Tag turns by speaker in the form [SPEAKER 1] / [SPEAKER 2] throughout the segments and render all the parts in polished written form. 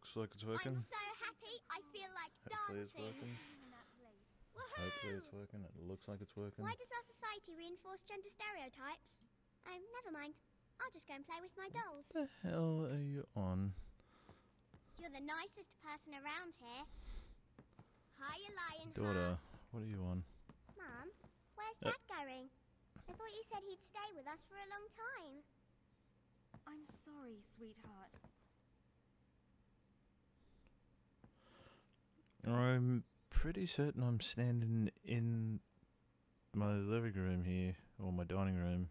[SPEAKER 1] looks like it's working.
[SPEAKER 2] I'm so happy, I feel like
[SPEAKER 1] Hopefully it's
[SPEAKER 2] dancing.
[SPEAKER 1] working.
[SPEAKER 2] Woohoo!
[SPEAKER 1] Hopefully it's working. It looks like it's working.
[SPEAKER 2] Why does our society reinforce gender stereotypes? Oh, never mind. I'll just go and play with my dolls.
[SPEAKER 1] What the hell are you on?
[SPEAKER 2] You're the nicest person around here. Hiya, Lionheart.
[SPEAKER 1] Daughter, what are you on?
[SPEAKER 2] Mum, where's Dad going? I thought you said he'd stay with us for a long time.
[SPEAKER 3] I'm sorry, sweetheart.
[SPEAKER 1] I'm pretty certain I'm standing in my living room here, or my dining room.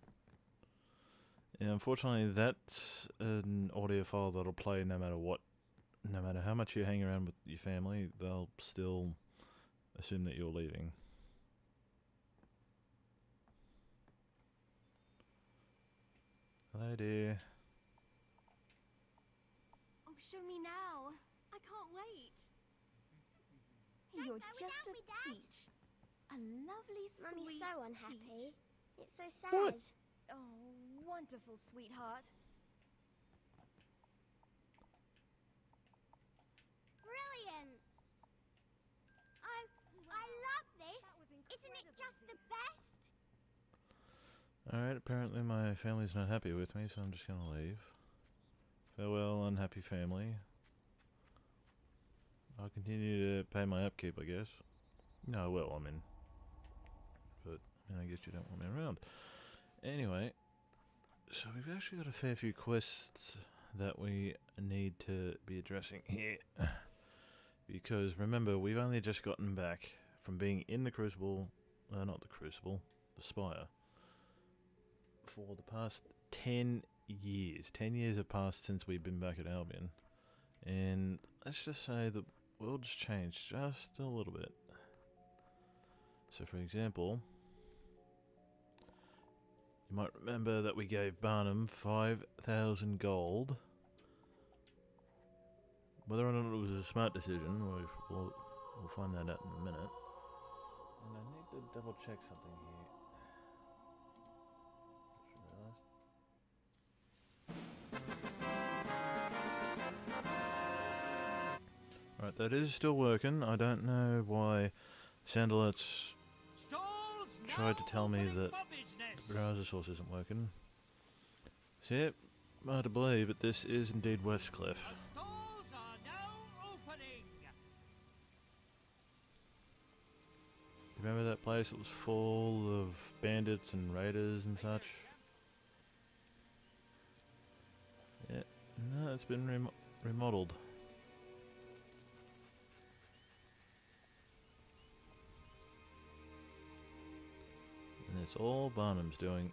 [SPEAKER 1] And unfortunately, that's an audio file that'll play no matter what. No matter how much you hang around with your family, they'll still assume that you're leaving. Hello, dear.
[SPEAKER 3] Oh, show me now. I can't wait.
[SPEAKER 2] Don't
[SPEAKER 3] You're
[SPEAKER 2] go
[SPEAKER 3] just
[SPEAKER 2] without
[SPEAKER 3] a
[SPEAKER 2] me, Dad.
[SPEAKER 3] peach. A lovely, sweet
[SPEAKER 2] Mummy's so unhappy.
[SPEAKER 3] peach.
[SPEAKER 2] It's so sad.
[SPEAKER 1] What?
[SPEAKER 3] Oh, wonderful, sweetheart.
[SPEAKER 2] Brilliant! Oh, I love this!
[SPEAKER 3] That was
[SPEAKER 2] Isn't it
[SPEAKER 3] incredible,
[SPEAKER 2] just the
[SPEAKER 3] dear.
[SPEAKER 2] best?
[SPEAKER 1] Alright, apparently my family's not happy with me, so I'm just gonna leave. Farewell, unhappy family. I'll continue to pay my upkeep, I guess. No, well, I mean... But, I guess you don't want me around. Anyway, so we've actually got a fair few quests that we need to be addressing here. Because, remember, we've only just gotten back from being in the Crucible... not the Crucible, the Spire. For the past 10 years. 10 years have passed since we've been back at Albion. And let's just say the world's changed just a little bit. So for example, you might remember that we gave Barnum 5,000 gold. Whether or not it was a smart decision, we'll find that out in a minute. And I need to double check something here. Just realised. Right, that is still working. I don't know why Sandalet's tried to tell me that the browser source isn't working. So yep, hard to believe, but this is indeed Westcliff.
[SPEAKER 4] Stalls are now opening.
[SPEAKER 1] Remember that place? It was full of bandits and raiders and such. Yeah, no, it's been remodeled. And it's all Barnum's doing.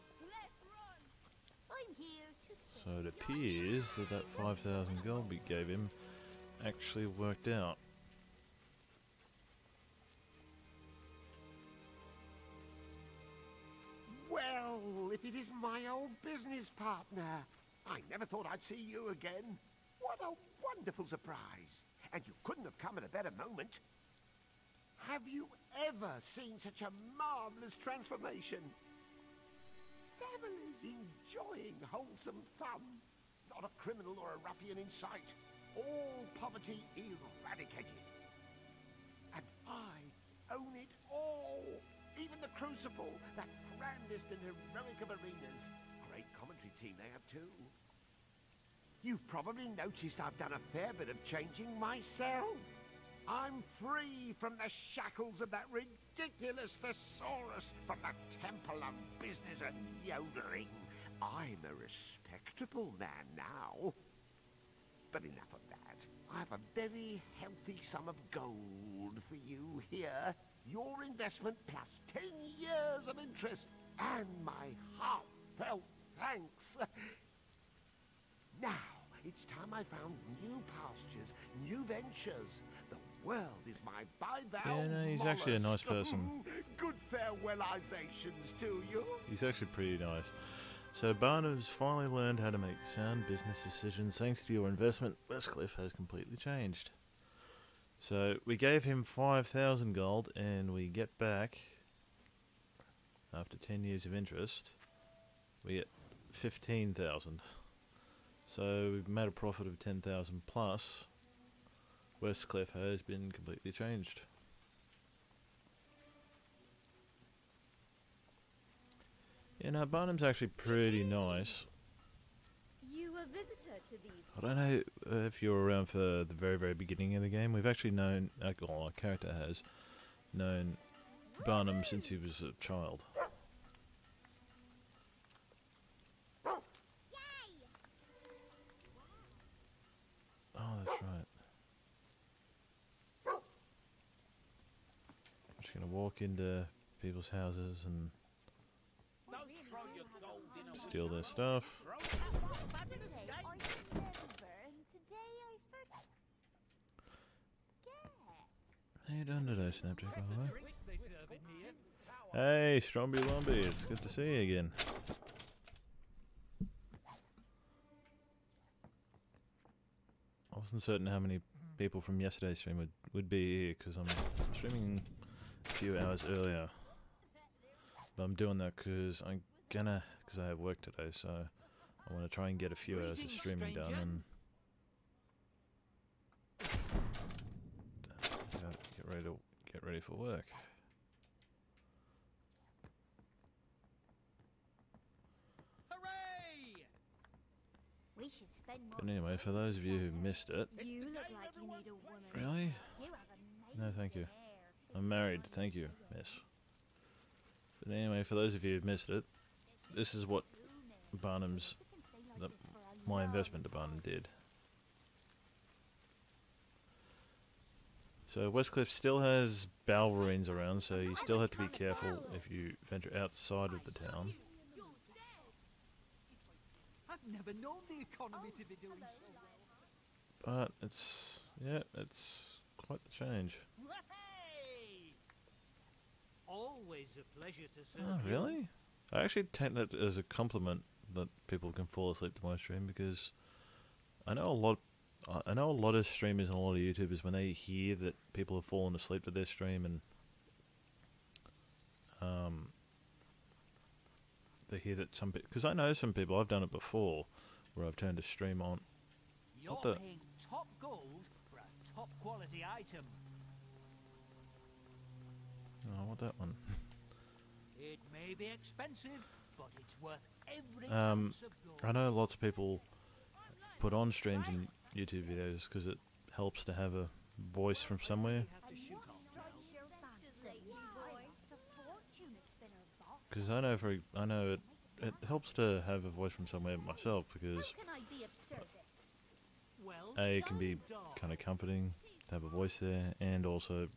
[SPEAKER 2] I'm here to
[SPEAKER 1] So it appears that that 5,000 gold we gave him actually worked out.
[SPEAKER 5] Well, if it is my old business partner. I never thought I'd see you again. What a wonderful surprise. And you couldn't have come at a better moment. Have you ever seen such a marvelous transformation? Fable is enjoying wholesome fun. Not a criminal or a ruffian in sight. All poverty eradicated. And I own it all. Even the Crucible, that grandest and heroic of arenas. Great commentary team they have too. You've probably noticed I've done a fair bit of changing myself. I'm free from the shackles of that ridiculous thesaurus, from the temple of business and yodeling. I'm a respectable man now. But enough of that. I have a very healthy sum of gold for you here. Your investment plus 10 years of interest. And my heartfelt thanks. Now, it's time I found new pastures, new ventures. The world is my bivalve
[SPEAKER 1] Yeah, no, he's actually a nice person.
[SPEAKER 5] Good farewellizations to you.
[SPEAKER 1] He's actually pretty nice. So Barnum's finally learned how to make sound business decisions. Thanks to your investment, Westcliff has completely changed. So we gave him 5,000 gold, and we get back, after 10 years of interest, we get 15,000. So we've made a profit of 10,000 plus. Westcliff has been completely changed. Yeah, no, Barnum's actually pretty nice.
[SPEAKER 3] You a visitor to these?
[SPEAKER 1] I don't know if you were around for the very, very beginning of the game. We've actually known, well, our character has known Barnum since he was a child. Oh, that's right. I'm just gonna walk into people's houses and steal their stuff. How you doing today, Snapjack, by the way? Hey, Stromby Lumby, it's good to see you again. I wasn't certain how many people from yesterday's stream would be here, because I'm streaming a few hours earlier. But I'm doing that because I have work today, so I want to try and get a few hours of streaming done and get ready for work.
[SPEAKER 4] Hooray!
[SPEAKER 2] We should spend more.
[SPEAKER 1] But anyway, for those of you who missed it,
[SPEAKER 3] You look like you need a woman.
[SPEAKER 1] really?
[SPEAKER 2] You have
[SPEAKER 1] No,
[SPEAKER 2] amazing
[SPEAKER 1] thank you.
[SPEAKER 2] hair.
[SPEAKER 1] I'm married, thank you, miss. But anyway, for those of you who missed it, this is what Barnum's, my investment to Barnum did. So Westcliff still has Balverines around, so you still have to be careful if you venture outside of the town.
[SPEAKER 4] I've never known the economy to be doing so well.
[SPEAKER 1] But it's quite the change.
[SPEAKER 4] Hey! Always a pleasure to serve
[SPEAKER 1] Oh,
[SPEAKER 4] you.
[SPEAKER 1] really? I actually take that as a compliment that people can fall asleep to my stream, because I know a lot of streamers and a lot of YouTubers, when they hear that people have fallen asleep to their stream and they hear that because I know some people, I've done it before, where I've turned a stream on.
[SPEAKER 4] You're
[SPEAKER 1] What the-
[SPEAKER 4] paying top gold for a top quality item.
[SPEAKER 1] Oh, I want that one.
[SPEAKER 4] It may be expensive, but it's worth every
[SPEAKER 1] Um,
[SPEAKER 4] ounce of gold.
[SPEAKER 1] I know lots of people put on streams and YouTube videos because it helps to have a voice from somewhere. Because I know it helps to have a voice from somewhere myself, because
[SPEAKER 2] Can I be of service?
[SPEAKER 4] Well,
[SPEAKER 1] A, it can be
[SPEAKER 4] done.
[SPEAKER 1] kind of comforting to have a voice there, and also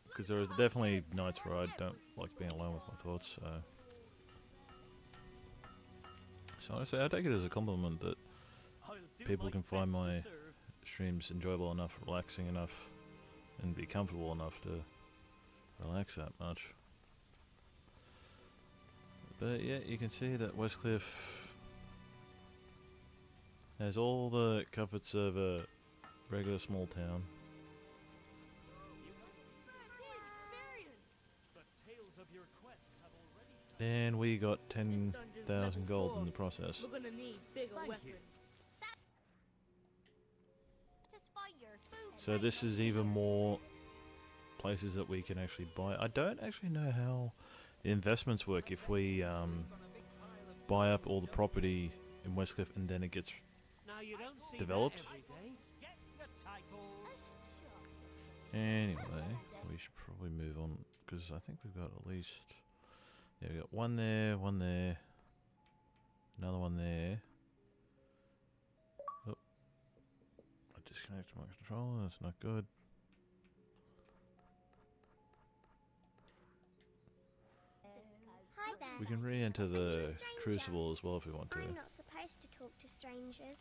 [SPEAKER 1] because there is definitely nights where I don't like being alone with my thoughts. So honestly, I take it as a compliment that
[SPEAKER 4] I'll do
[SPEAKER 1] people
[SPEAKER 4] my
[SPEAKER 1] can find
[SPEAKER 4] best to
[SPEAKER 1] my
[SPEAKER 4] serve.
[SPEAKER 1] streams enjoyable enough, relaxing enough, and be comfortable enough to relax that much. But yeah, you can see that Westcliff has all the comforts of a regular small town.
[SPEAKER 4] The tales of your quests have already
[SPEAKER 1] And we got 10,000 gold in the process.
[SPEAKER 6] We're gonna need bigger
[SPEAKER 4] Thank
[SPEAKER 6] weapons.
[SPEAKER 4] you.
[SPEAKER 2] Just find your food.
[SPEAKER 1] So this is even more places that we can actually buy. I don't actually know how the investments work if we buy up all the property in Westcliff and then it gets
[SPEAKER 4] Now you don't see
[SPEAKER 1] developed.
[SPEAKER 4] that every day. Get the titles.
[SPEAKER 1] Anyway, we should probably move on, because I think we've got at least, yeah, we got one there, another one there. Oh, I disconnected my controller, that's not good.
[SPEAKER 2] Hi there.
[SPEAKER 1] We can re-enter the Crucible as well if we want to.
[SPEAKER 2] I'm not supposed to talk to strangers.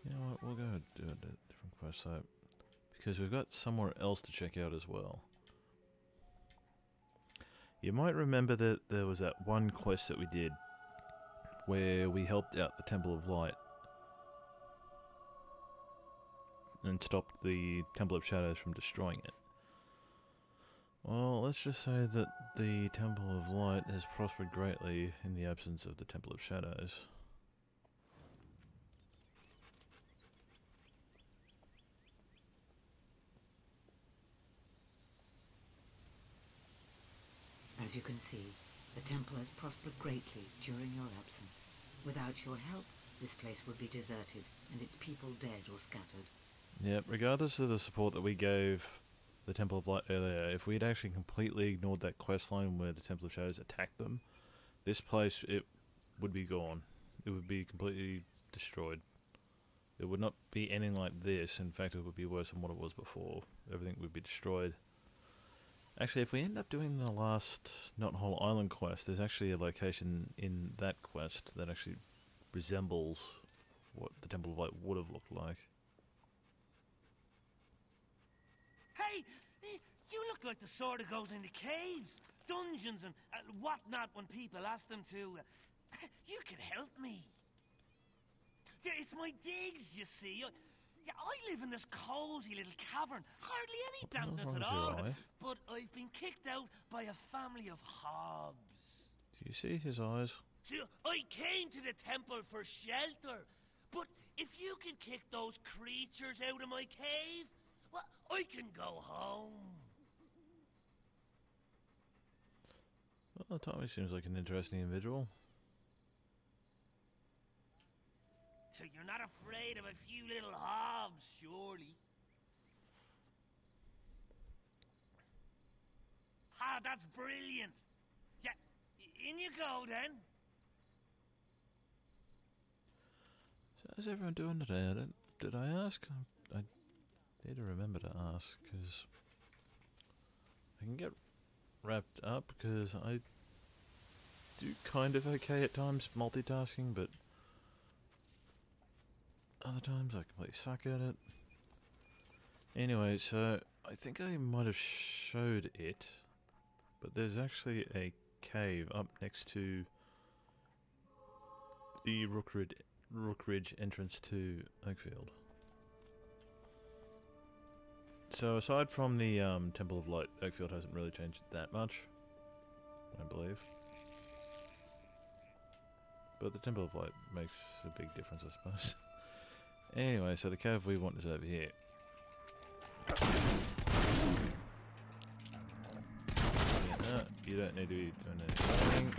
[SPEAKER 1] You know what, we'll go do a different quest site, because we've got somewhere else to check out as well. You might remember that there was that one quest that we did where we helped out the Temple of Light and stopped the Temple of Shadows from destroying it. Well, let's just say that the Temple of Light has prospered greatly in the absence of the Temple of Shadows.
[SPEAKER 6] As you can see, the temple has prospered greatly during your absence. Without your help, this place would be deserted and its people dead or scattered.
[SPEAKER 1] Yep, regardless of the support that we gave the Temple of Light earlier, if we'd actually completely ignored that quest line where the Temple of Shadows attacked them, this place, it would be gone. It would be completely destroyed. It would not be anything like this. In fact, it would be worse than what it was before. Everything would be destroyed. Actually, if we end up doing the last Not Whole Island quest, there's actually a location in that quest that actually resembles what the Temple of Light would have looked like.
[SPEAKER 4] Hey, you look like the sort of goes into caves, dungeons and whatnot when people ask them to. You could help me. It's my digs, you see. I live in this cozy little cavern, hardly any dampness at all. But I've been kicked out by a family of hobs.
[SPEAKER 1] Do you see his eyes?
[SPEAKER 4] See, I came to the temple for shelter. But if you can kick those creatures out of my cave, well, I can go home.
[SPEAKER 1] Well, Tommy seems like an interesting individual.
[SPEAKER 4] So you're not afraid of a few little hobs, surely? Ah, that's brilliant. Yeah, in you go then.
[SPEAKER 1] So how's everyone doing today? Did I ask? I need to remember to ask, because I can get wrapped up, because I do kind of okay at times multitasking, but other times I completely suck at it. Anyway, so I think I might have showed it, but there's actually a cave up next to the Rookridge entrance to Oakfield. So aside from the Temple of Light, Oakfield hasn't really changed that much, I believe. But the Temple of Light makes a big difference, I suppose. Anyway, so the cave we want is over here. Yeah, you don't need to be doing anything.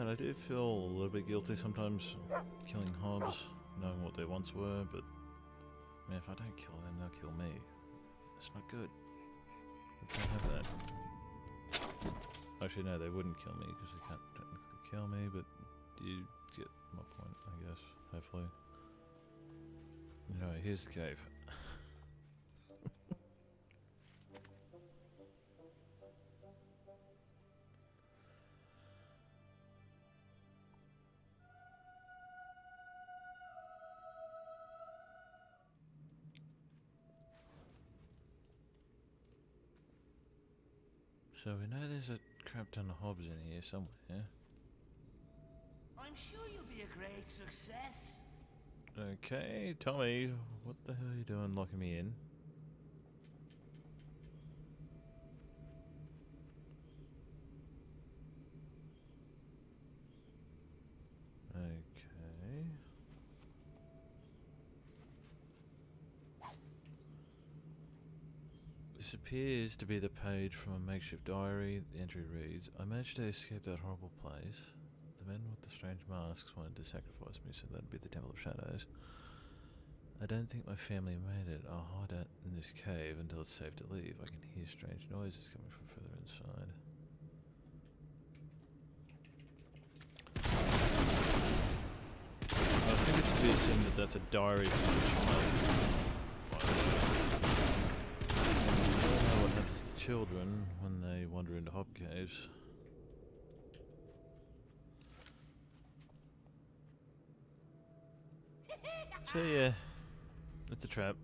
[SPEAKER 1] I do feel a little bit guilty sometimes killing hobs, knowing what they once were, but I mean, if I don't kill them, they'll kill me. That's not good. We can't have that. Actually, no, they wouldn't kill me because they can't technically kill me, but you get my point, I guess, hopefully. Anyway, here's the cave. So we know there's a crap ton of hobs in here somewhere.
[SPEAKER 4] I'm sure you'll be a great success.
[SPEAKER 1] Okay, Tommy, what the hell are you doing locking me in? Okay. This appears to be the page from a makeshift diary. The entry reads, I managed to escape that horrible place. The men with the strange masks wanted to sacrifice me, so that'd be the Temple of Shadows. I don't think my family made it. I'll hide out in this cave until it's safe to leave. I can hear strange noises coming from further inside. I think it's to be assumed that that's a diary from a child. What happens to children when they wander into hob caves? So yeah, it's a trap.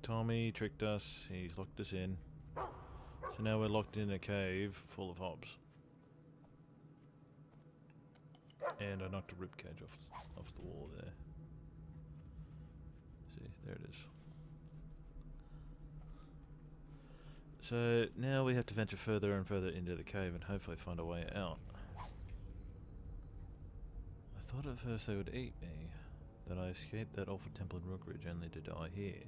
[SPEAKER 1] Tommy tricked us, he's locked us in. So now we're locked in a cave full of hobs. And I knocked a ribcage off the wall there. See, there it is. So now we have to venture further and further into the cave and hopefully find a way out. I thought at first they would eat me, that I escaped that awful temple in Rookridge only to die here.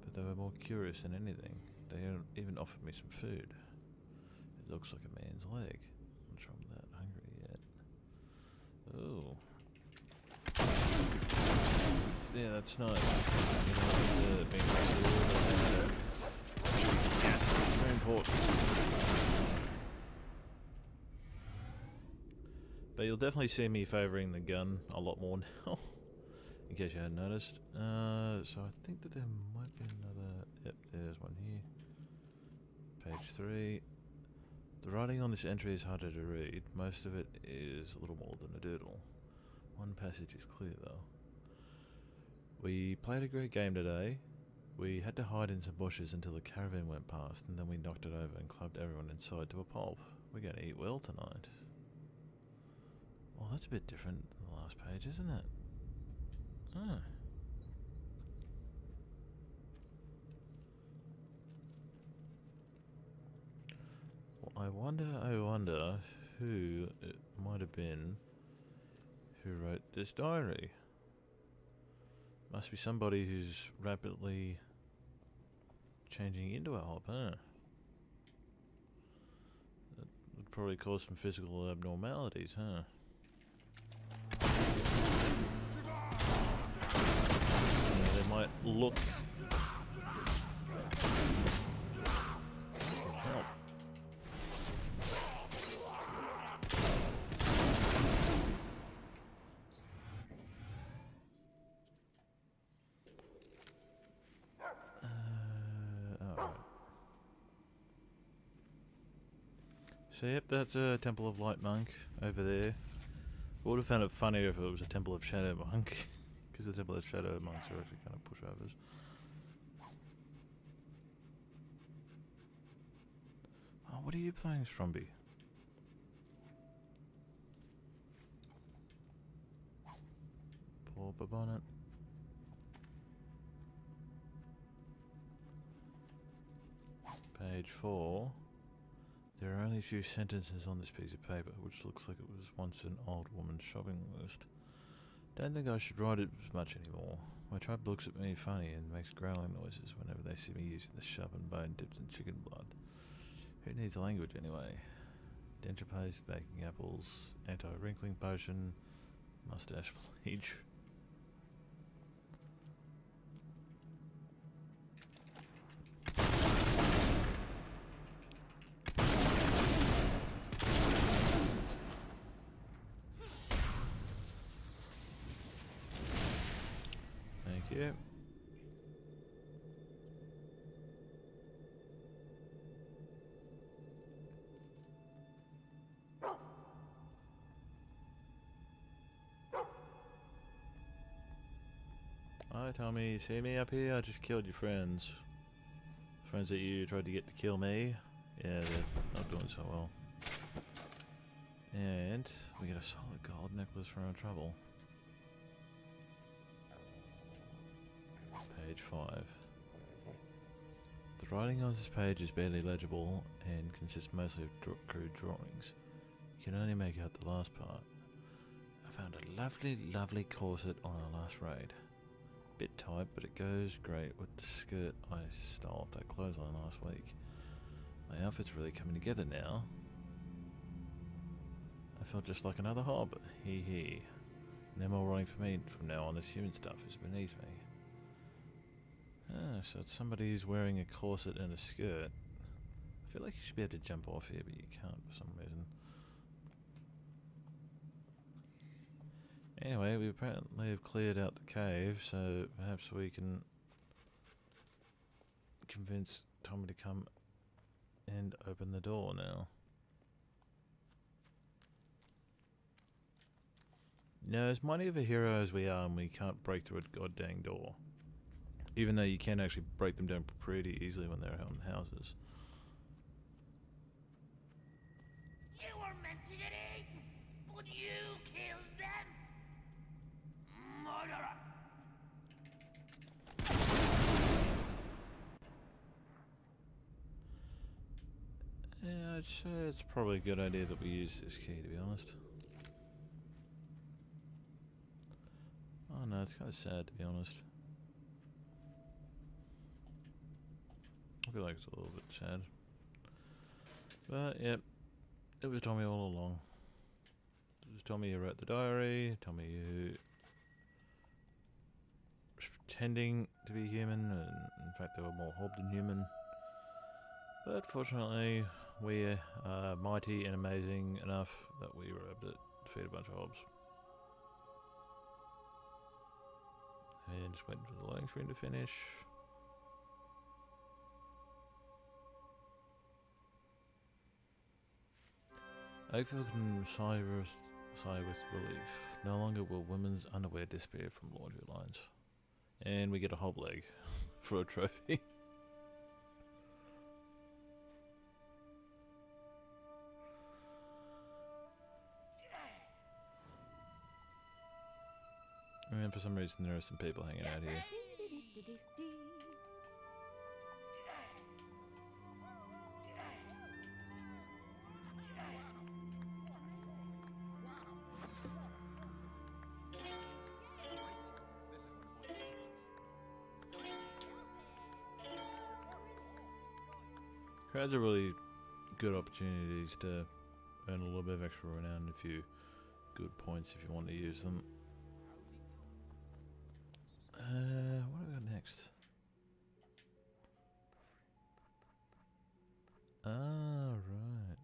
[SPEAKER 1] But they were more curious than anything. They even offered me some food. It looks like a man's leg. I'm not sure I'm that hungry yet. Ooh. Yeah, that's nice. You know, being yes, very important. But you'll definitely see me favouring the gun a lot more now, in case you hadn't noticed. So I think that there might be another... Yep, there's one here. Page 3. The writing on this entry is harder to read. Most of it is a little more than a doodle. One passage is clear though. We played a great game today. We had to hide in some bushes until the caravan went past, and then we knocked it over and clubbed everyone inside to a pulp. We're going to eat well tonight. Well, that's a bit different than the last page, isn't it? Huh. Well, I wonder who it might have been who wrote this diary. Must be somebody who's rapidly changing into a hop, huh? That would probably cause some physical abnormalities, huh? Yeah, they might look... Help. So yep, that's a Temple of Light Monk over there. I would have found it funnier if it was a Temple of Shadow Monk, because the Temple of Shadow Monks are actually kind of pushovers. Oh, what are you playing, Stromby? Poor Bonnet. Page 4. There are only a few sentences on this piece of paper, which looks like it was once an old woman's shopping list. Don't think I should write it much anymore. My tribe looks at me funny and makes growling noises whenever they see me using the sharpened bone dipped in chicken blood. Who needs a language anyway? Denture paste, baking apples, anti-wrinkling potion, mustache bleach. Yeah. Hi Tommy, you see me up here? I just killed your friends. Friends that you tried to get to kill me. Yeah, they're not doing so well. And we get a solid gold necklace for our trouble. Page 5. The writing on this page is barely legible and consists mostly of crude drawings. You can only make out the last part. I found a lovely, lovely corset on our last raid. Bit tight, but it goes great with the skirt I stole off that clothesline last week. My outfit's really coming together now. I felt just like another hob. Hee hee. No more writing for me from now on. This human stuff is beneath me. Ah, so it's somebody who's wearing a corset and a skirt. I feel like you should be able to jump off here, but you can't for some reason. Anyway, we apparently have cleared out the cave, so perhaps we can convince Tommy to come and open the door now. No, as mighty of a hero as we are, and we can't break through a goddamn door. Even though you can actually break them down pretty easily when they're on houses.
[SPEAKER 4] You were meant to get eaten, but you killed them! Murderer!
[SPEAKER 1] I'd say it's probably a good idea that we use this key, to be honest. Oh no, it's kind of sad, to be honest. I feel like it's a little bit sad. But, yep, it was Tommy all along. It was Tommy who wrote the diary, Tommy who was pretending to be human, and in fact they were more hob than human. But fortunately, we are mighty and amazing enough that we were able to defeat a bunch of hobs. And just waiting for the loading screen to finish. Oakville can sigh with relief. No longer will women's underwear disappear from laundry lines. And we get a hob leg for a trophy. And for some reason there are some people hanging out here. Crowds are really good opportunities to earn a little bit of extra renown, a few good points if you want to use them. What do we got next? Ah, right.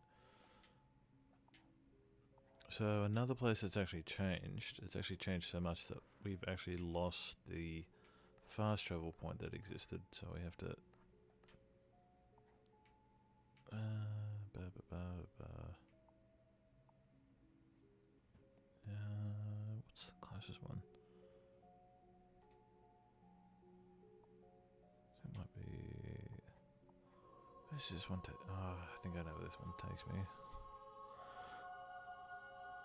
[SPEAKER 1] So another place that's actually changed. It's actually changed so much that we've actually lost the fast travel point that existed. So we have to. What's the closest one? It might be. Where's this one? I think I know where this one takes me.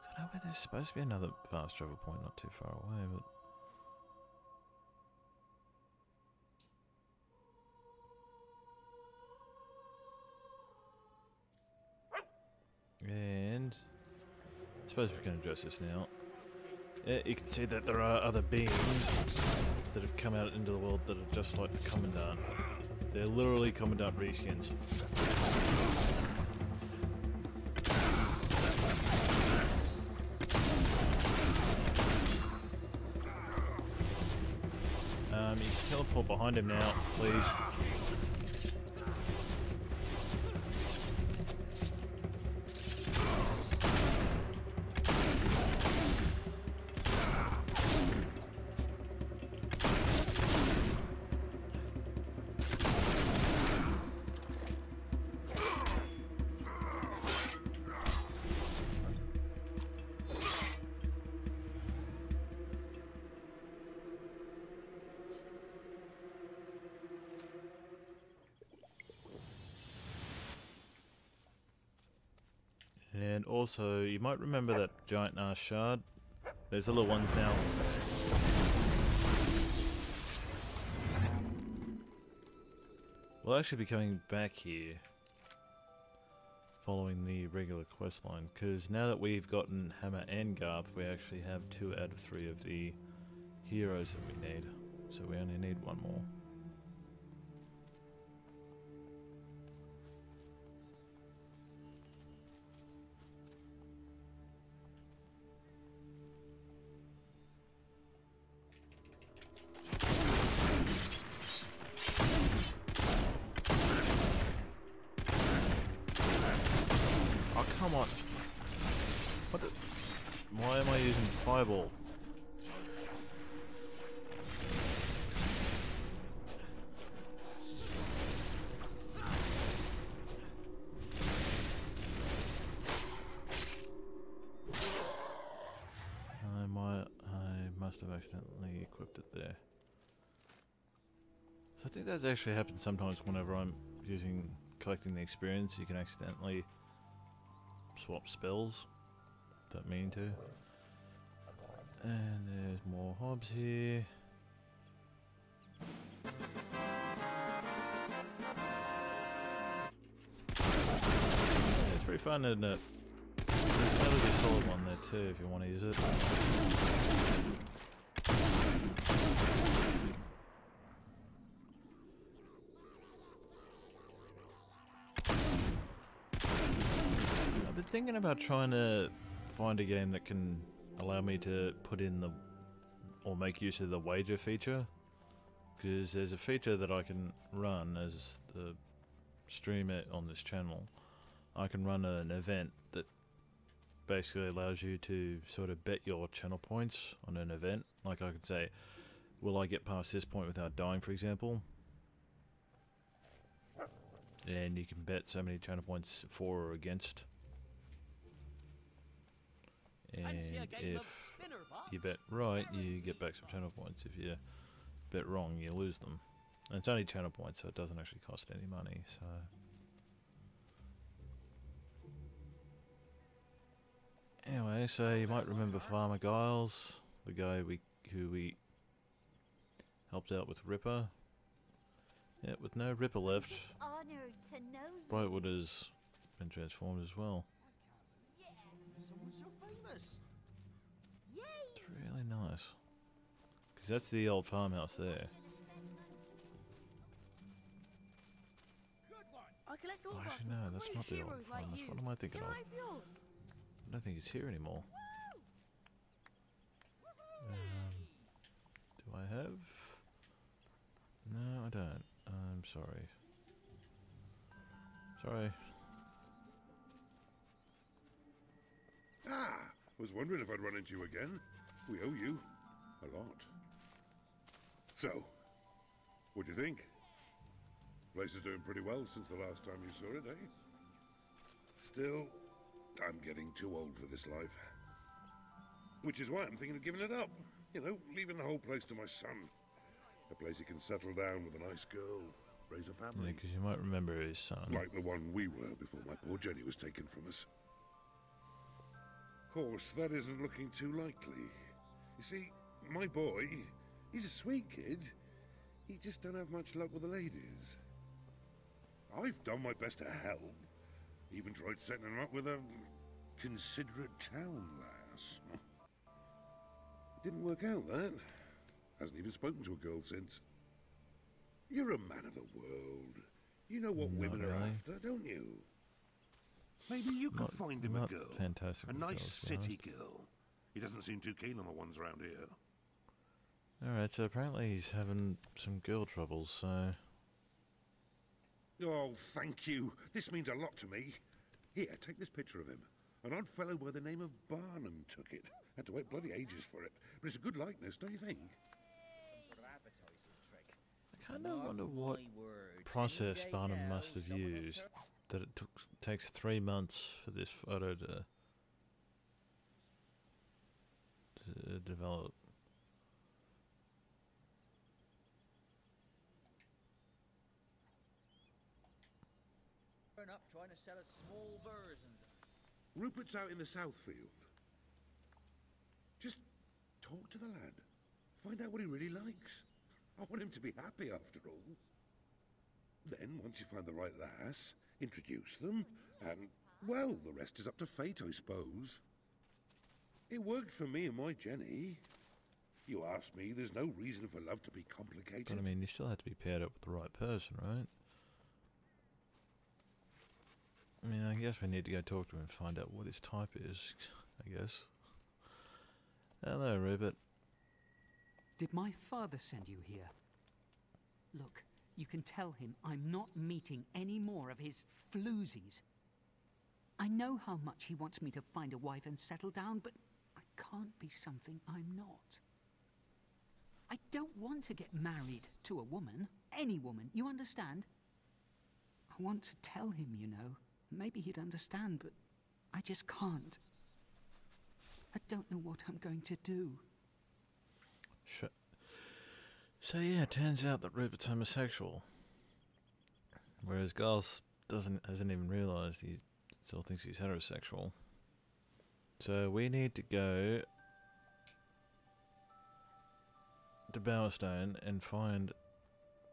[SPEAKER 1] So I know where there's supposed to be another fast travel point not too far away, but. And I suppose we can address this now. Yeah, you can see that there are other beings that have come out into the world that are just like the Commandant. They're literally Commandant reskins. You can teleport behind him now, please. And also, you might remember that giant ass shard. There's the little ones now. We'll actually be coming back here following the regular quest line, because now that we've gotten Hammer and Garth, we actually have 2 out of 3 of the heroes that we need. So we only need 1 more. Come on. What the? Why am I using Fable? I must have accidentally equipped it there. So I think that actually happens sometimes whenever I'm collecting the experience. You can accidentally swap spells, don't mean to. And there's more hobs here. Pretty fun, isn't it? There's another solid one there too if you want to use it. I've been thinking about trying to find a game that can allow me to put in the or make use of the wager feature, because there's a feature that I can run as the streamer on this channel. I can run an event that basically allows you to sort of bet your channel points on an event. Like I could say, will I get past this point without dying, for example? And you can bet so many channel points for or against. And if you bet right, you get back some channel points. If you bet wrong, you lose them. And it's only channel points, so it doesn't actually cost any money. So anyway, so you might remember Farmer Giles, the guy who we helped out with Ripper. Yeah, with no Ripper left,
[SPEAKER 3] Honored to know you.
[SPEAKER 1] Brightwood has been transformed as well.
[SPEAKER 5] Someone so famous.
[SPEAKER 1] It's really nice. Because that's the old farmhouse there.
[SPEAKER 3] I collect all
[SPEAKER 1] Oh,
[SPEAKER 3] sorts
[SPEAKER 1] actually,
[SPEAKER 3] of
[SPEAKER 1] no, that's
[SPEAKER 3] great
[SPEAKER 1] not the old
[SPEAKER 3] heroes like
[SPEAKER 1] farmhouse.
[SPEAKER 3] you.
[SPEAKER 1] What am I thinking
[SPEAKER 3] Can
[SPEAKER 1] of?
[SPEAKER 3] I have yours?
[SPEAKER 1] I don't think it's here anymore. Do I have? No, I don't. I'm sorry. Sorry.
[SPEAKER 7] Ah, was wondering if I'd run into you again. We owe you a lot. So, what do you think? Place is doing pretty well since the last time you saw it, eh? Still, I'm getting too old for this life. Which is why I'm thinking of giving it up. You know, leaving the whole place to my son. A place he can settle down with a nice girl, raise a
[SPEAKER 1] Yeah,
[SPEAKER 7] family.
[SPEAKER 1] because you might remember his son.
[SPEAKER 7] Like the one we were before my poor Jenny was taken from us. Of course, that isn't looking too likely. You see, my boy, he's a sweet kid. He just don't have much luck with the ladies. I've done my best to help. Even tried setting him up with a considerate town lass. It didn't work out, that. Hasn't even spoken to a girl since. You're a man of the world. You know what
[SPEAKER 1] Not
[SPEAKER 7] women are
[SPEAKER 1] really.
[SPEAKER 7] after, don't you?
[SPEAKER 5] Maybe you could find him a
[SPEAKER 1] Not
[SPEAKER 5] girl.
[SPEAKER 1] fantastic
[SPEAKER 5] A
[SPEAKER 1] with
[SPEAKER 5] nice
[SPEAKER 1] girls, to be
[SPEAKER 5] city girl. He doesn't seem too keen on the ones around here.
[SPEAKER 1] Alright, so apparently he's having some girl troubles, so...
[SPEAKER 7] Oh, thank you. This means a lot to me. Here, take this picture of him. An odd fellow by the name of Barnum took it. Had to wait bloody ages for it. But it's a good likeness, don't you think?
[SPEAKER 1] I kind of wonder what process Barnum must have used that it takes 3 months for this photo to develop.
[SPEAKER 8] Up trying to sell us small version.
[SPEAKER 7] Rupert's out in the south field. Just talk to the lad. Find out what he really likes. I want him to be happy after all. Then, once you find the right lass, introduce them, and, well, the rest is up to fate, I suppose. It worked for me and my Jenny. You ask me, there's no reason for love to be complicated.
[SPEAKER 1] But I mean, you still have to be paired up with the right person, right? I mean, I guess we need to go talk to him and find out what his type is, I guess. Hello, Rupert.
[SPEAKER 9] Did my father send you here? Look, you can tell him I'm not meeting any more of his floozies. I know how much he wants me to find a wife and settle down, but I can't be something I'm not. I don't want to get married to a woman, any woman, you understand? I want to tell him, you know. Maybe he'd understand, but I just can't. I don't know what I'm going to do.
[SPEAKER 1] So yeah, it turns out that Rupert's homosexual. Whereas Giles hasn't even realised he still thinks he's heterosexual. So we need to go to Bowerstone and find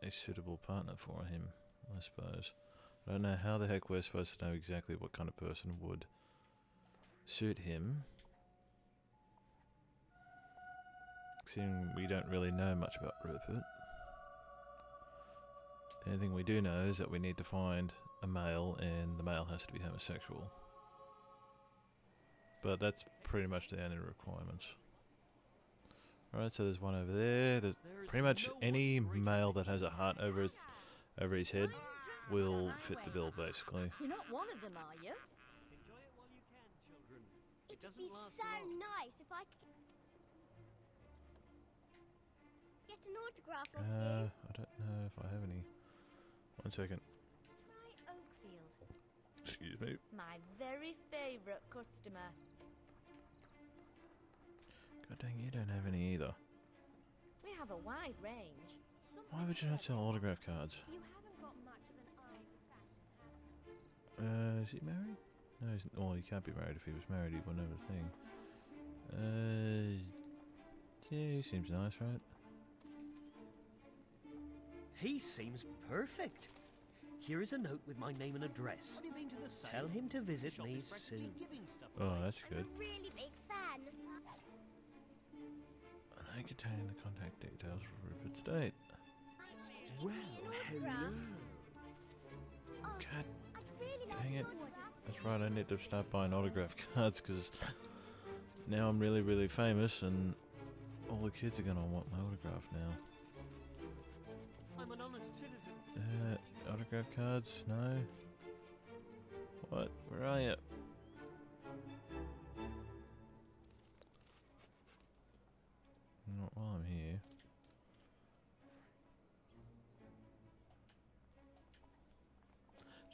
[SPEAKER 1] a suitable partner for him, I suppose. I don't know how the heck we're supposed to know exactly what kind of person would suit him. Seeing we don't really know much about Rupert. The only thing we do know is that we need to find a male, and the male has to be homosexual. But that's pretty much the only requirements. Alright, so there's one over there. There's pretty much any male that has a heart over his head will fit the bill, basically.
[SPEAKER 3] You're not one of them, are you?
[SPEAKER 8] Enjoy it while you can, children. It
[SPEAKER 2] It'd
[SPEAKER 8] doesn't
[SPEAKER 2] be
[SPEAKER 8] last
[SPEAKER 2] so
[SPEAKER 8] long.
[SPEAKER 2] nice if I could get an autograph off you.
[SPEAKER 1] I don't know if I have any. 1 second.
[SPEAKER 3] Try Oakfield.
[SPEAKER 1] Excuse me.
[SPEAKER 3] My very favourite customer.
[SPEAKER 1] God dang, you don't have any either.
[SPEAKER 3] We have a wide range.
[SPEAKER 1] Why would you not sell autograph cards?
[SPEAKER 2] You haven't got much of an eye for fashion, have you?
[SPEAKER 1] Is he married? No, he's, well, he can't be married. If he was married, he wouldn't have a thing. Yeah, he seems nice, right?
[SPEAKER 10] He seems perfect. Here is a note with my name and address.
[SPEAKER 8] Have you been to the sale?
[SPEAKER 10] Tell him to visit
[SPEAKER 8] Shop
[SPEAKER 10] me
[SPEAKER 8] is practically
[SPEAKER 10] soon.
[SPEAKER 8] giving stuff
[SPEAKER 1] Oh,
[SPEAKER 8] away.
[SPEAKER 1] that's good.
[SPEAKER 2] I'm a really big fan.
[SPEAKER 1] I containing the contact details for Rupert's date.
[SPEAKER 2] Well, hello.
[SPEAKER 1] God
[SPEAKER 2] I'd really like
[SPEAKER 1] dang it.
[SPEAKER 2] an autograph.
[SPEAKER 1] That's right, I need to start buying autograph cards because now I'm really, really famous and all the kids are going to want my autograph now.
[SPEAKER 8] I'm an honest citizen.
[SPEAKER 1] Autograph cards? No? What? Where are you? Not while I'm here.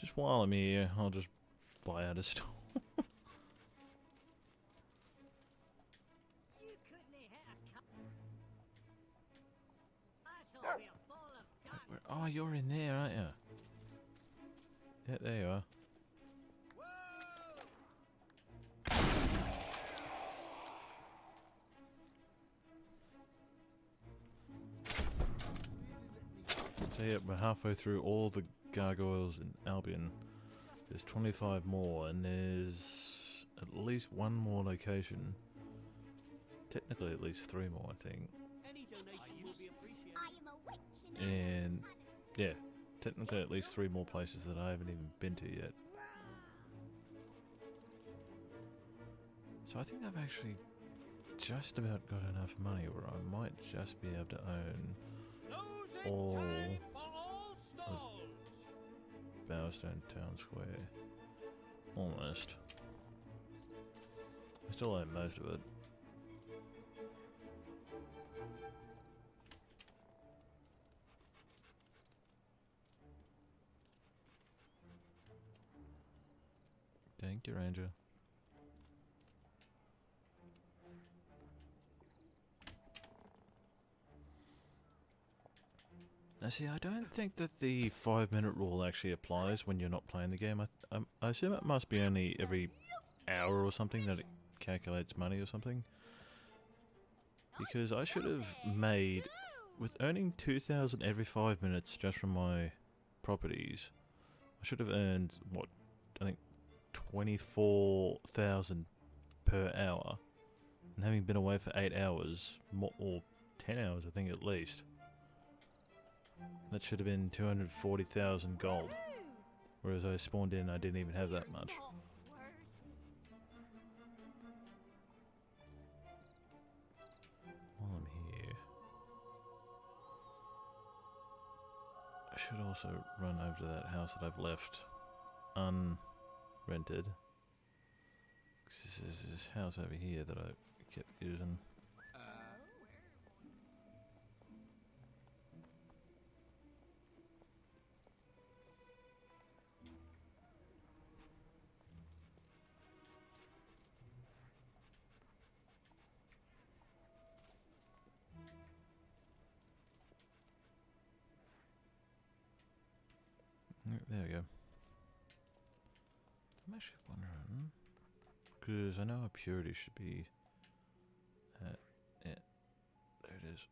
[SPEAKER 1] Just while I'm here, I'll just buy out a store.
[SPEAKER 3] You couldn't have cut. I thought we were full of
[SPEAKER 1] Oh, you're in there, aren't you? Yeah, there you are. So yeah, we're halfway through all the gargoyles in Albion. There's 25 more, and there's at least one more location. Technically, at least 3 more, I think.
[SPEAKER 8] Any donation will be appreciated.
[SPEAKER 2] I am a witch
[SPEAKER 1] And yeah, technically at least 3 more places that I haven't even been to yet. So I think I've actually just about got enough money where I might just be able to own all of Bowerstone Town Square. Almost. I still own most of it. Thank you, Ranger. Now see, I don't think that the 5-minute rule actually applies when you're not playing the game. I assume it must be only every hour or something that it calculates money or something. Because I should have made, with earning 2,000 every 5 minutes just from my properties, I should have earned, what, I think 24,000 per hour. And having been away for 8 hours, more, or 10 hours I think at least. That should have been 240,000 gold. Whereas I spawned in, I didn't even have that much. While I'm here, I should also run over to that house that I've left unrented. 'Cause there's this house over here that I kept using. There we go. I'm actually wondering, because I know a purity should be at, yeah, there it is.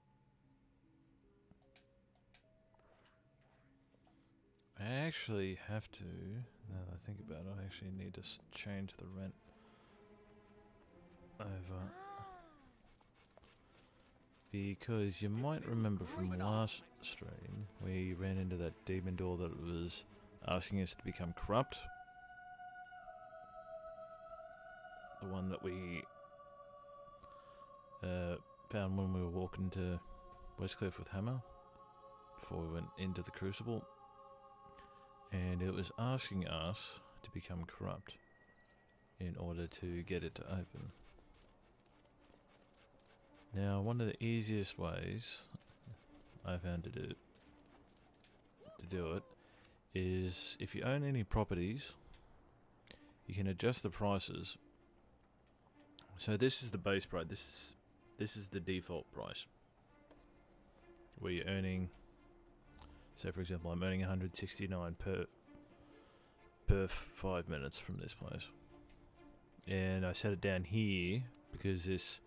[SPEAKER 1] I actually have to, now that I think about it, I actually need to change the rent over. Because you might remember from last stream, we ran into that demon door that was asking us to become corrupt. The one that we found when we were walking to Westcliff with Hammer, before we went into the Crucible. And it was asking us to become corrupt in order to get it to open. Now, one of the easiest ways I found to do it is if you own any properties, you can adjust the prices. So this is the base price. This is the default price. Where you're earning, so for example, I'm earning 169 per 5 minutes from this place. And I set it down here because this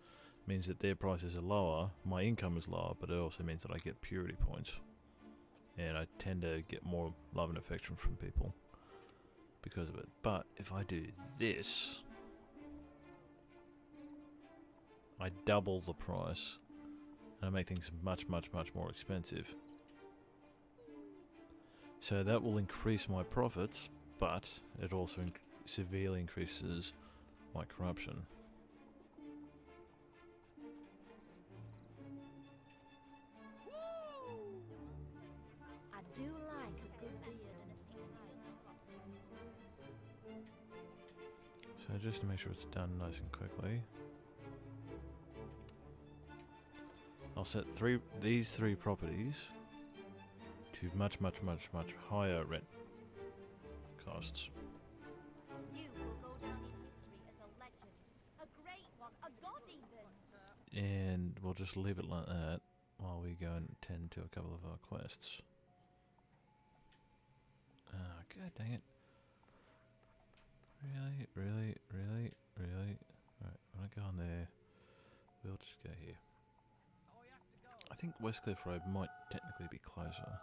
[SPEAKER 1] means that their prices are lower, my income is lower, but it also means that I get purity points. And I tend to get more love and affection from people because of it. But if I do this, I double the price and I make things much, much, much more expensive. So that will increase my profits, but it also severely increases my corruption.
[SPEAKER 3] I do like a good beard and a
[SPEAKER 1] So just to make sure it's done nice and quickly, I'll set these three properties to much, much, much, much higher rent costs.
[SPEAKER 3] You will go down in history as a legend, a great one, a god even.
[SPEAKER 1] And we'll just leave it like that while we go and tend to a couple of our quests. God dang it. Really, really, really, really. Alright, when I go on there, we'll just go here. I think Westcliff Road might technically be closer.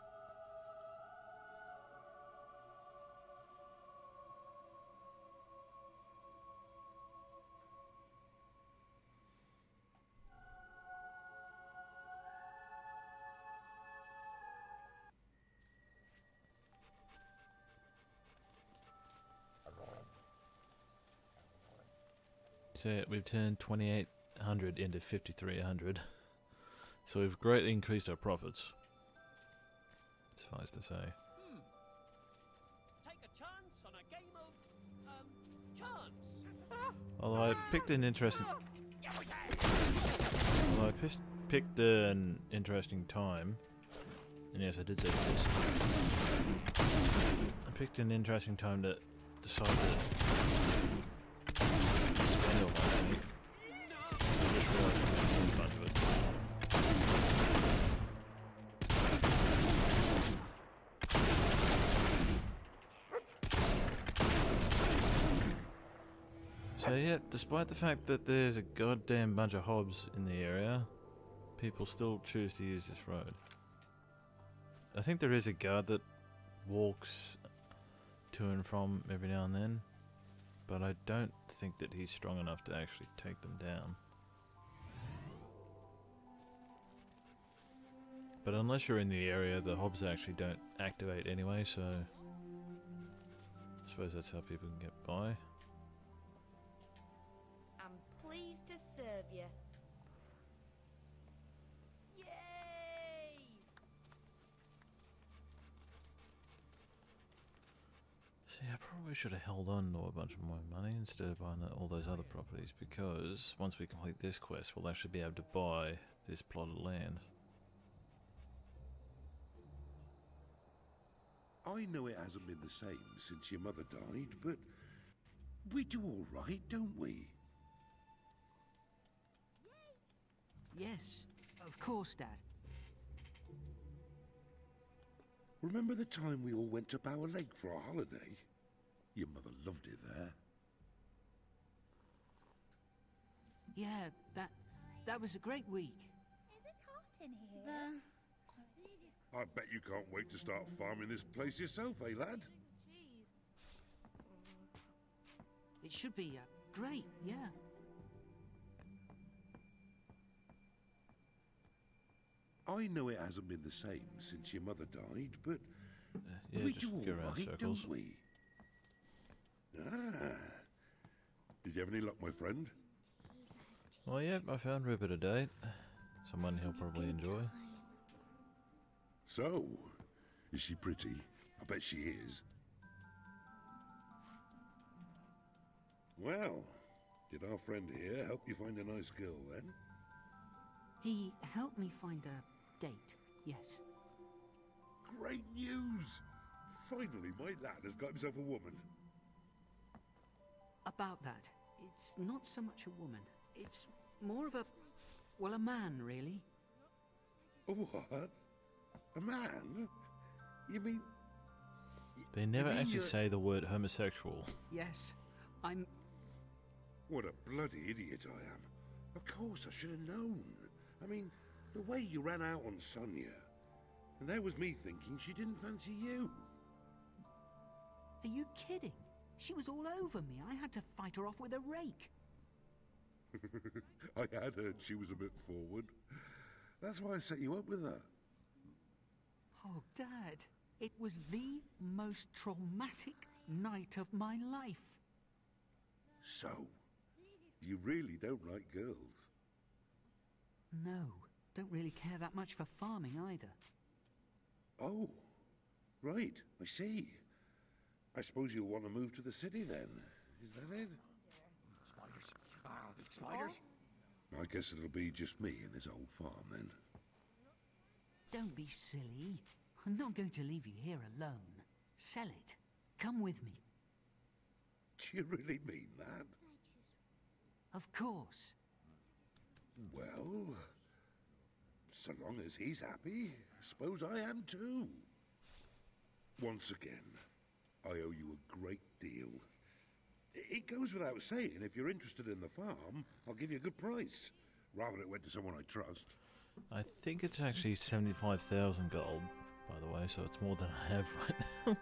[SPEAKER 1] So we've turned 2,800 into 5,300. So we've greatly increased our profits. Suffice to say.
[SPEAKER 10] Take a chance on a game of chance.
[SPEAKER 1] Although I picked an interesting. Picked an interesting time. And yes, I did say this. I picked an interesting time to decide that. I just realised I missed a bunch of it. So yeah, despite the fact that there's a goddamn bunch of hobs in the area, people still choose to use this road. I think there is a guard that walks to and from every now and then, but I don't think that he's strong enough to actually take them down. But unless you're in the area, the hobs actually don't activate anyway, so I suppose that's how people can get by.
[SPEAKER 3] I'm pleased to serve you. Yay!
[SPEAKER 1] See, I probably should have held on to a bunch of my money instead of buying all those other properties, because once we complete this quest, we'll actually be able to buy this plot of land.
[SPEAKER 7] I know it hasn't been the same since your mother died, but we do all right, don't we?
[SPEAKER 9] Yes, of course, Dad.
[SPEAKER 7] Remember the time we all went to Bower Lake for a holiday? Your mother loved it there.
[SPEAKER 9] Yeah, that was a great week.
[SPEAKER 2] Is it hot in here?
[SPEAKER 7] I bet you can't wait to start farming this place yourself, eh, lad?
[SPEAKER 3] Cheese.
[SPEAKER 9] It should be great, yeah.
[SPEAKER 7] I know it hasn't been the same since your mother died, but
[SPEAKER 1] Yeah,
[SPEAKER 7] we
[SPEAKER 1] just
[SPEAKER 7] do
[SPEAKER 1] go
[SPEAKER 7] all
[SPEAKER 1] around
[SPEAKER 7] right,
[SPEAKER 1] circles.
[SPEAKER 7] don't we? Ah. Did you have any luck, my friend?
[SPEAKER 1] Well, yeah, I found Rupert a date. Someone he'll probably enjoy.
[SPEAKER 7] So, is she pretty? I bet she is. Well, did our friend here help you find a nice girl then?
[SPEAKER 9] He helped me find a date, yes.
[SPEAKER 7] Great news! Finally, my lad has got himself a woman.
[SPEAKER 9] About that, it's not so much a woman. It's more of a, well, a man, really.
[SPEAKER 7] A what? A man? You mean...
[SPEAKER 1] They never
[SPEAKER 7] you mean
[SPEAKER 1] actually
[SPEAKER 7] you're-
[SPEAKER 1] say the word homosexual.
[SPEAKER 9] Yes, I'm...
[SPEAKER 7] What a bloody idiot I am. Of course, I should have known. I mean, the way you ran out on Sonia. And there was me thinking she didn't fancy you.
[SPEAKER 9] Are you kidding? She was all over me. I had to fight her off with a rake.
[SPEAKER 7] I had heard she was a bit forward. That's why I set you up with her.
[SPEAKER 9] Oh, Dad, it was the most traumatic night of my life.
[SPEAKER 7] So, you really don't like girls?
[SPEAKER 9] No, don't really care that much for farming either.
[SPEAKER 7] Oh, right, I see. I suppose you'll want to move to the city then. Is that it?
[SPEAKER 8] Spiders. Spiders?
[SPEAKER 7] I guess it'll be just me and this old farm then.
[SPEAKER 9] Don't be silly. I'm not going to leave you here alone. Sell it. Come with me.
[SPEAKER 7] Do you really mean that?
[SPEAKER 9] Of course.
[SPEAKER 7] Well, so long as he's happy, I suppose I am too. Once again, I owe you a great deal. It goes without saying, if you're interested in the farm, I'll give you a good price. Rather it went to someone I trust.
[SPEAKER 1] I think it's actually 75,000 gold, by the way, so it's more than I have right now.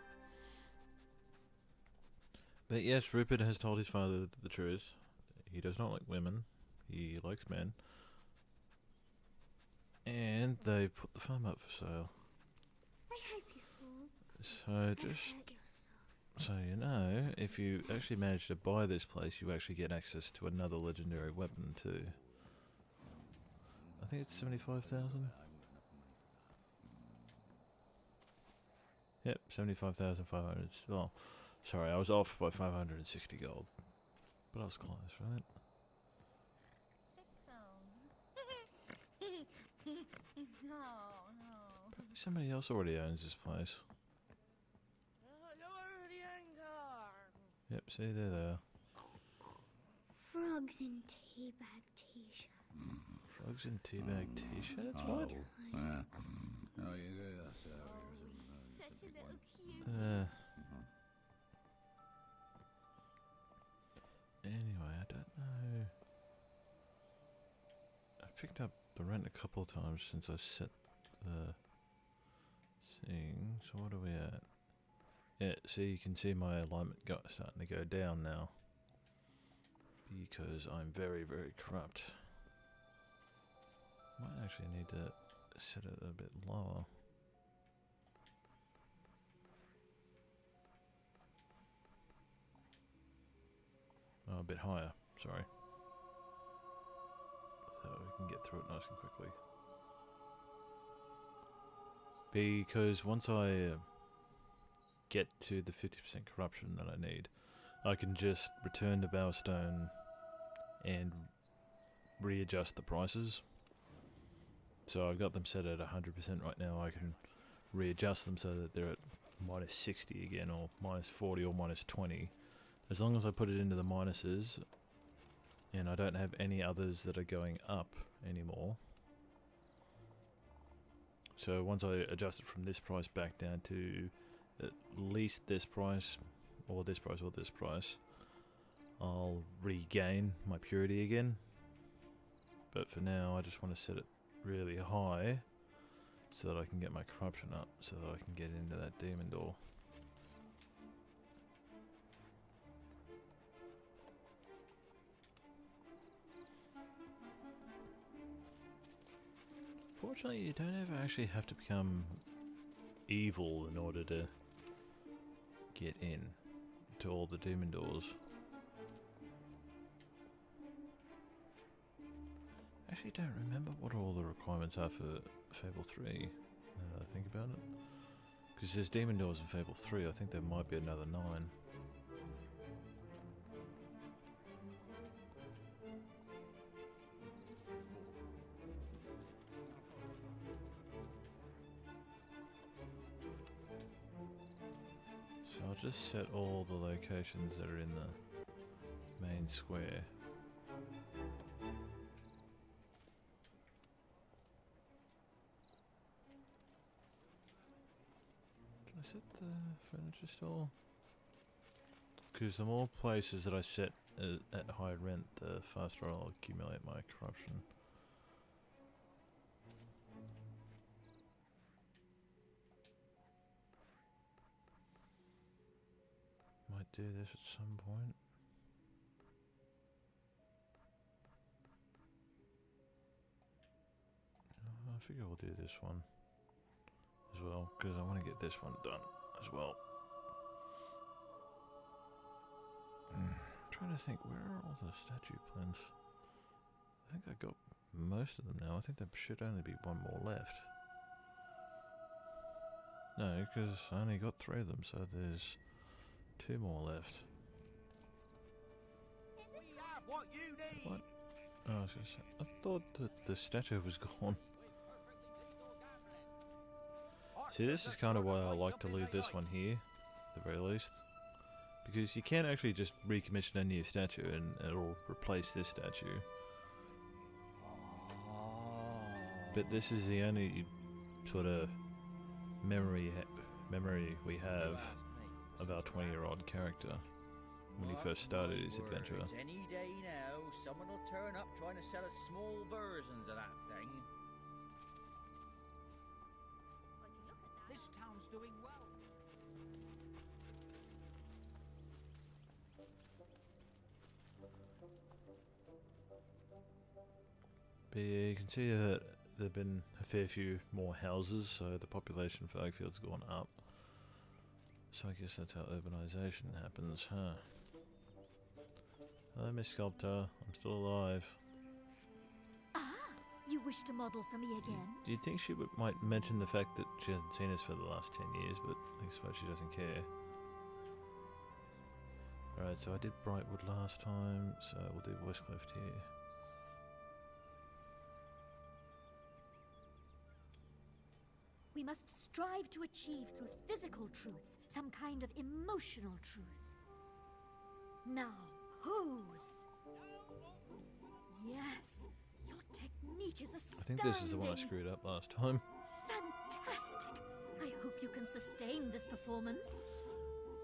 [SPEAKER 1] But yes, Rupert has told his father the truth. He does not like women. He likes men. And they put the farm up for sale.
[SPEAKER 2] I hope you fall.
[SPEAKER 1] So
[SPEAKER 2] Don't
[SPEAKER 1] just
[SPEAKER 2] hurt yourself.
[SPEAKER 1] so you know, if you actually manage to buy this place, you actually get access to another legendary weapon too. I think it's 75,000. Yep, 75,500. Oh, sorry, I was off by 560 gold. But I was close, right?
[SPEAKER 3] No, no.
[SPEAKER 1] Probably somebody else already owns this place. Yep, see, there they are.
[SPEAKER 2] Frogs in teabag t-shirts.
[SPEAKER 1] Frogs in teabag t-shirts? What?
[SPEAKER 8] Oh, yeah,
[SPEAKER 3] Such a little cute.
[SPEAKER 1] Anyway, I don't know. I picked up the rent a couple of times since I set the thing. So what are we at? Yeah, see, you can see my alignment starting to go down now. Because I'm very, very corrupt. Might actually need to set it a bit lower. Oh, a bit higher, sorry. So we can get through it nice and quickly. Because once I get to the 50% corruption that I need, I can just return to Bowerstone and readjust the prices. So I've got them set at 100% right now. I can readjust them so that they're at minus 60 again, or minus 40 or minus 20. As long as I put it into the minuses and I don't have any others that are going up anymore. So once I adjust it from this price back down to at least this price, or this price, or this price, I'll regain my purity again. But for now I just want to set it really high so that I can get my corruption up, so that I can get into that demon door. Fortunately, you don't ever actually have to become evil in order to get in to all the demon doors. Actually, don't remember what all the requirements are for Fable 3, now that I think about it. Because there's demon doors in Fable 3, I think there might be another 9. So I'll just set all the locations that are in the main square. Did I set the furniture store? Because the more places that I set at high rent, the faster I'll accumulate my corruption. Might do this at some point. I figure we'll do this one as well, because I want to get this one done as well. I'm trying to think, where are all the statue plans? I think I got most of them now. I think there should only be one more left. No, because I only got 3 of them, so there's 2 more left.
[SPEAKER 8] What you need.
[SPEAKER 1] What? Oh, I was gonna say, I thought that the statue was gone. See, this is kind of why I like to leave this one here, at the very least. Because you can't actually just recommission a new statue and it'll replace this statue. But this is the only sort of memory we have of our 20-year-old character when he first started his adventure.
[SPEAKER 8] Any day now, someone will turn up trying to sell us small versions of that thing. This town's doing well.
[SPEAKER 1] But yeah, you can see that there have been a fair few more houses, so the population for Oakfield's gone up. So I guess that's how urbanization happens, huh? Hello, Miss Sculptor. I'm still alive.
[SPEAKER 3] Ah, you wish to model for me again?
[SPEAKER 1] Do you think she might mention the fact that she hasn't seen us for the last 10 years, but I suppose she doesn't care. Alright, so I did Brightwood last time, so we'll do Westcliff here.
[SPEAKER 3] We must strive to achieve through physical truths some kind of emotional truth. Now, pose. Yes, your technique is astounding.
[SPEAKER 1] I think this is the one I screwed up last time.
[SPEAKER 3] Fantastic. I hope you can sustain this performance.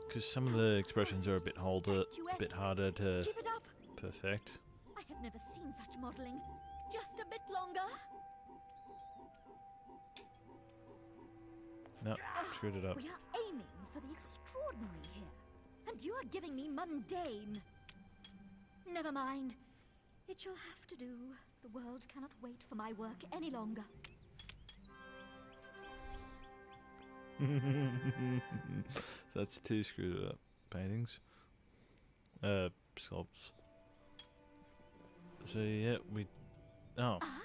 [SPEAKER 1] Because some of the expressions are a bit harder to
[SPEAKER 3] Keep it up.
[SPEAKER 1] perfect.
[SPEAKER 3] I have never seen such modeling. Just a bit longer.
[SPEAKER 1] No, screwed it up.
[SPEAKER 3] We are aiming for the extraordinary here, and you are giving me mundane. Never mind. It shall have to do. The world cannot wait for my work any longer.
[SPEAKER 1] So that's 2 screwed up paintings. Sculpts. So yeah, we... Oh.
[SPEAKER 3] Ah,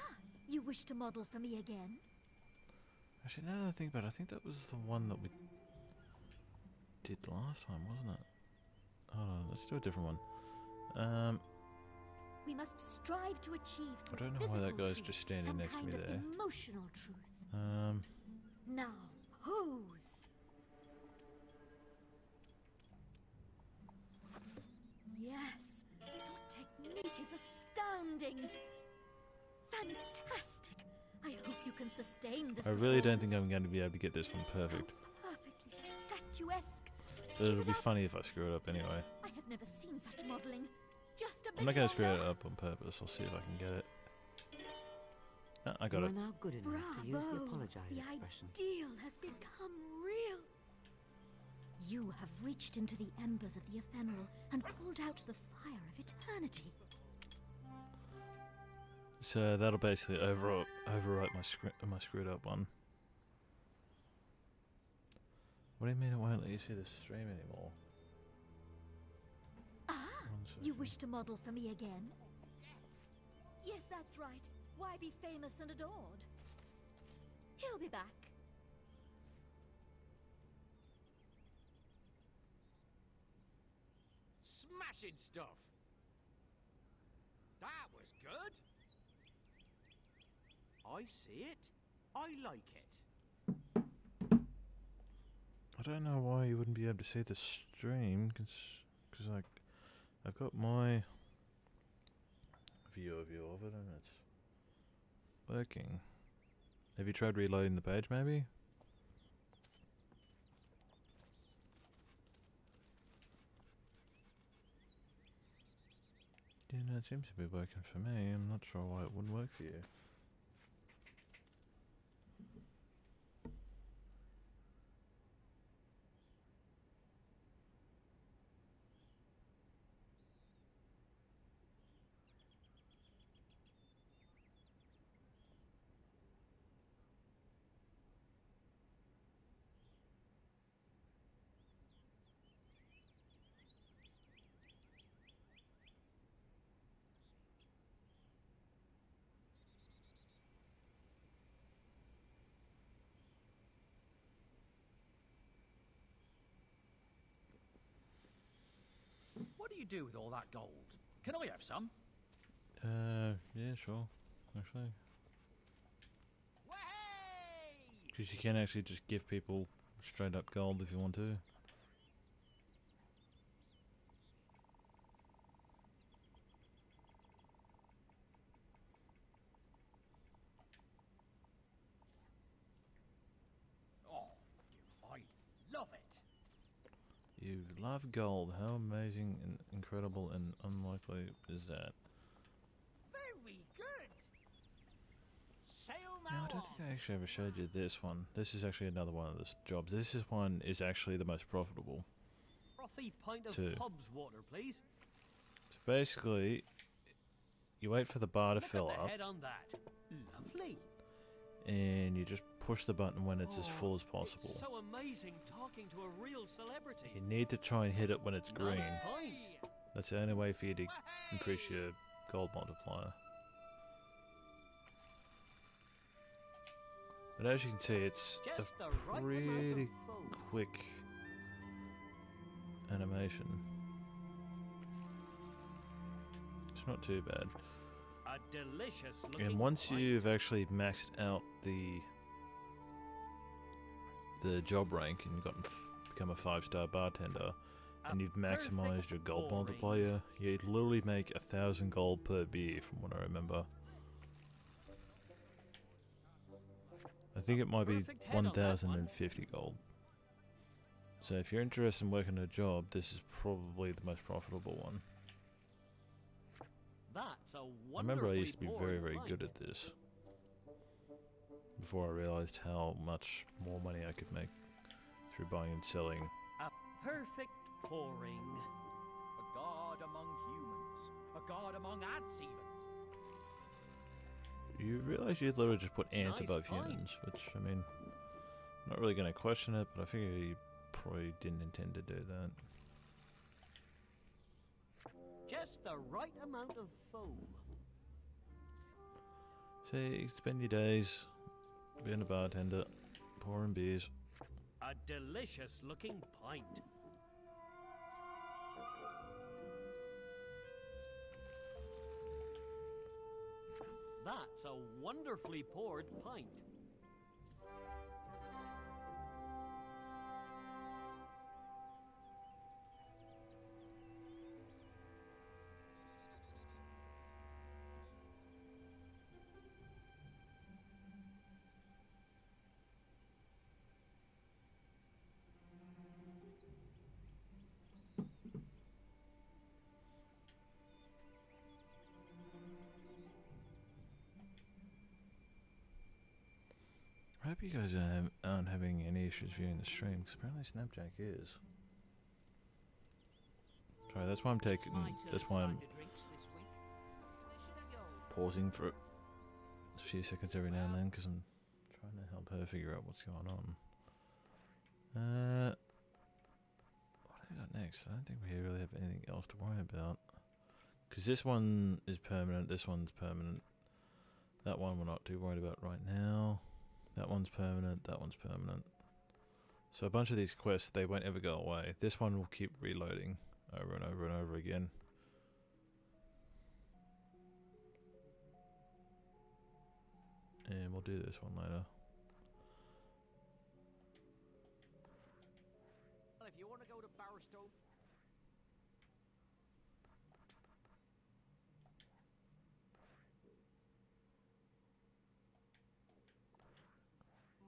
[SPEAKER 3] you wish to model for me again?
[SPEAKER 1] Actually, now that I think about it, I think that was the one that we did last time, wasn't it? Hold on, let's do a different one.
[SPEAKER 3] We must strive to achieve
[SPEAKER 1] I don't know why that guy's just standing next to me there.
[SPEAKER 3] Emotional truth. Now, pose. Yes, your technique is astounding. Fantastic. I hope you can sustain this.
[SPEAKER 1] I really don't think I'm going to be able to get this one perfect.
[SPEAKER 3] Perfectly statuesque.
[SPEAKER 1] But it'll be funny if I screw it up anyway.
[SPEAKER 3] I have never seen such modeling. Just a bit
[SPEAKER 1] I'm not going to screw
[SPEAKER 3] longer.
[SPEAKER 1] it up on purpose. I'll see if I can get it. No, I got
[SPEAKER 6] You
[SPEAKER 1] it.
[SPEAKER 6] are now good enough to use the
[SPEAKER 3] Bravo.
[SPEAKER 6] apologize
[SPEAKER 9] desired
[SPEAKER 3] The
[SPEAKER 9] expression.
[SPEAKER 3] ideal has become real. You have reached into the embers of the ephemeral and pulled out the fire of eternity.
[SPEAKER 1] So that'll basically overwrite my screwed up one. What do you mean it won't let you see the stream anymore?
[SPEAKER 3] Ah, you wish to model for me again? Yes, that's right. Why be famous and adored? He'll be back.
[SPEAKER 8] Smashing stuff. That was good. I see it. I like it.
[SPEAKER 1] I don't know why you wouldn't be able to see the stream, because like I've got my view of it and it's working. Have you tried reloading the page maybe? Yeah, no, it seems to be working for me. I'm not sure why it wouldn't work for you.
[SPEAKER 8] What do you do with all that gold? Can I have some?
[SPEAKER 1] Yeah, sure. Actually.
[SPEAKER 8] Way!
[SPEAKER 1] Because you can actually just give people straight up gold if you want to.
[SPEAKER 8] Oh, I love it.
[SPEAKER 1] You love gold. How amazing and incredible and unlikely is that?
[SPEAKER 8] Very good. Sail
[SPEAKER 1] No,
[SPEAKER 8] now
[SPEAKER 1] I don't think I actually ever showed you this one. This is actually another one of the jobs. This is one is actually the most profitable.
[SPEAKER 10] Frothy pint of
[SPEAKER 1] Two.
[SPEAKER 10] pub's water, please.
[SPEAKER 1] So basically, you wait for the bar to
[SPEAKER 10] Look
[SPEAKER 1] fill
[SPEAKER 10] at the
[SPEAKER 1] up,
[SPEAKER 10] head on that. Lovely.
[SPEAKER 1] and you just push the button when it's as full as possible.
[SPEAKER 10] It's so amazing talking to a real celebrity.
[SPEAKER 1] You need to try and hit it when it's green.
[SPEAKER 10] Nice pint.
[SPEAKER 1] That's the only way for you to increase your gold multiplier. But as you can see, it's
[SPEAKER 10] Just
[SPEAKER 1] a
[SPEAKER 10] the right amount of
[SPEAKER 1] pretty
[SPEAKER 10] foam.
[SPEAKER 1] quick animation. It's not too bad.
[SPEAKER 10] A delicious looking
[SPEAKER 1] And once
[SPEAKER 10] pint.
[SPEAKER 1] you've actually maxed out the job rank and you've become a 5-star bartender, and you've maximized your gold
[SPEAKER 10] pouring.
[SPEAKER 1] multiplier, you literally make 1,000 gold per beer, from what I remember. I think it might be
[SPEAKER 10] Perfect head on that
[SPEAKER 1] 1,050 gold. So if you're interested in working a job, this is probably the most profitable one.
[SPEAKER 10] That's a
[SPEAKER 1] I remember I used to be
[SPEAKER 10] wonderfully
[SPEAKER 1] very,
[SPEAKER 10] poured
[SPEAKER 1] very good
[SPEAKER 10] pint.
[SPEAKER 1] at this. Before I realized how much more money I could make through buying and selling.
[SPEAKER 10] A perfect pouring.
[SPEAKER 8] A god among humans. A god among ants, even.
[SPEAKER 1] You realize you'd literally just put ants
[SPEAKER 10] Nice
[SPEAKER 1] above
[SPEAKER 10] pint.
[SPEAKER 1] humans, which, I mean, I'm not really going to question it, but I figure he probably didn't intend to do that.
[SPEAKER 10] Just the right amount of foam.
[SPEAKER 1] So you spend your days being a bartender, pouring beers.
[SPEAKER 10] A delicious looking pint. That's a wonderfully poured pint.
[SPEAKER 1] I hope you guys aren't having any issues viewing the stream, because apparently Snapjack is. Sorry, that's why I'm taking. That's why I'm pausing for a few seconds every now and then, because I'm trying to help her figure out what's going on. What have we got next? I don't think we really have anything else to worry about. Because this one is permanent, this one's permanent. That one we're not too worried about right now. That one's permanent, that one's permanent. So a bunch of these quests, they won't ever go away. This one will keep reloading over and over and over again. And we'll do this one later.
[SPEAKER 8] Well, if you want to go to Barstow,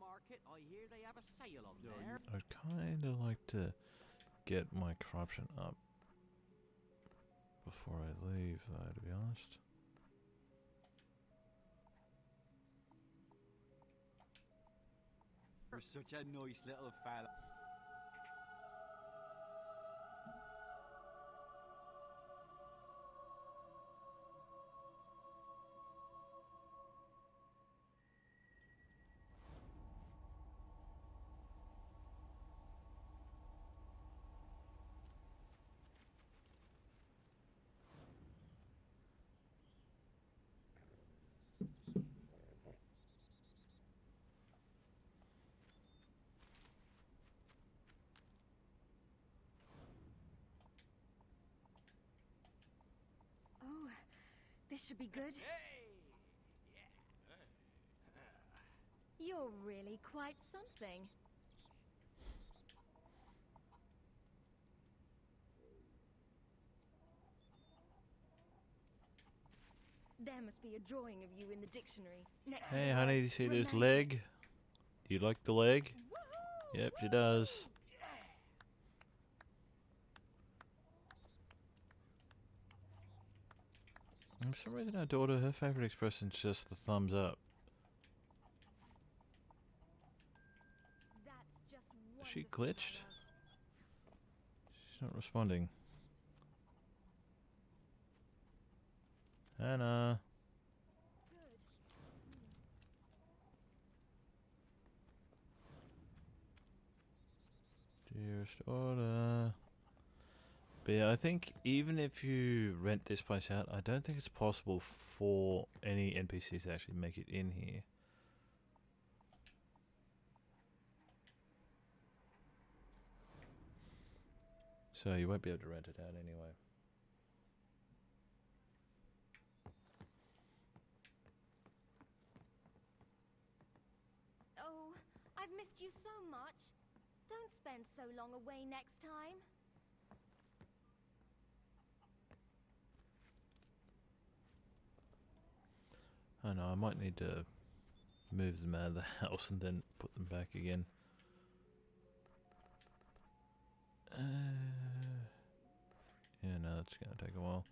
[SPEAKER 8] market, I hear they have a sale on there.
[SPEAKER 1] I'd kind of like to get my corruption up before I leave, though, to be honest.
[SPEAKER 8] You're such a nice little fella.
[SPEAKER 3] This should be good. You're really quite something. There must be a drawing of you in the dictionary.
[SPEAKER 1] Hey honey, do you see this leg? Do you like the leg? Yep, she does. And for some reason our daughter, her favourite expression is just the thumbs up. Is she glitched? She's not responding. Hannah. Dearest daughter. But yeah, I think even if you rent this place out, I don't think it's possible for any NPCs to actually make it in here. So you won't be able to rent it out anyway.
[SPEAKER 3] Oh, I've missed you so much. Don't spend so long away next time.
[SPEAKER 1] I know, I might need to move them out of the house and then put them back again. Yeah, no, that's going to take a while.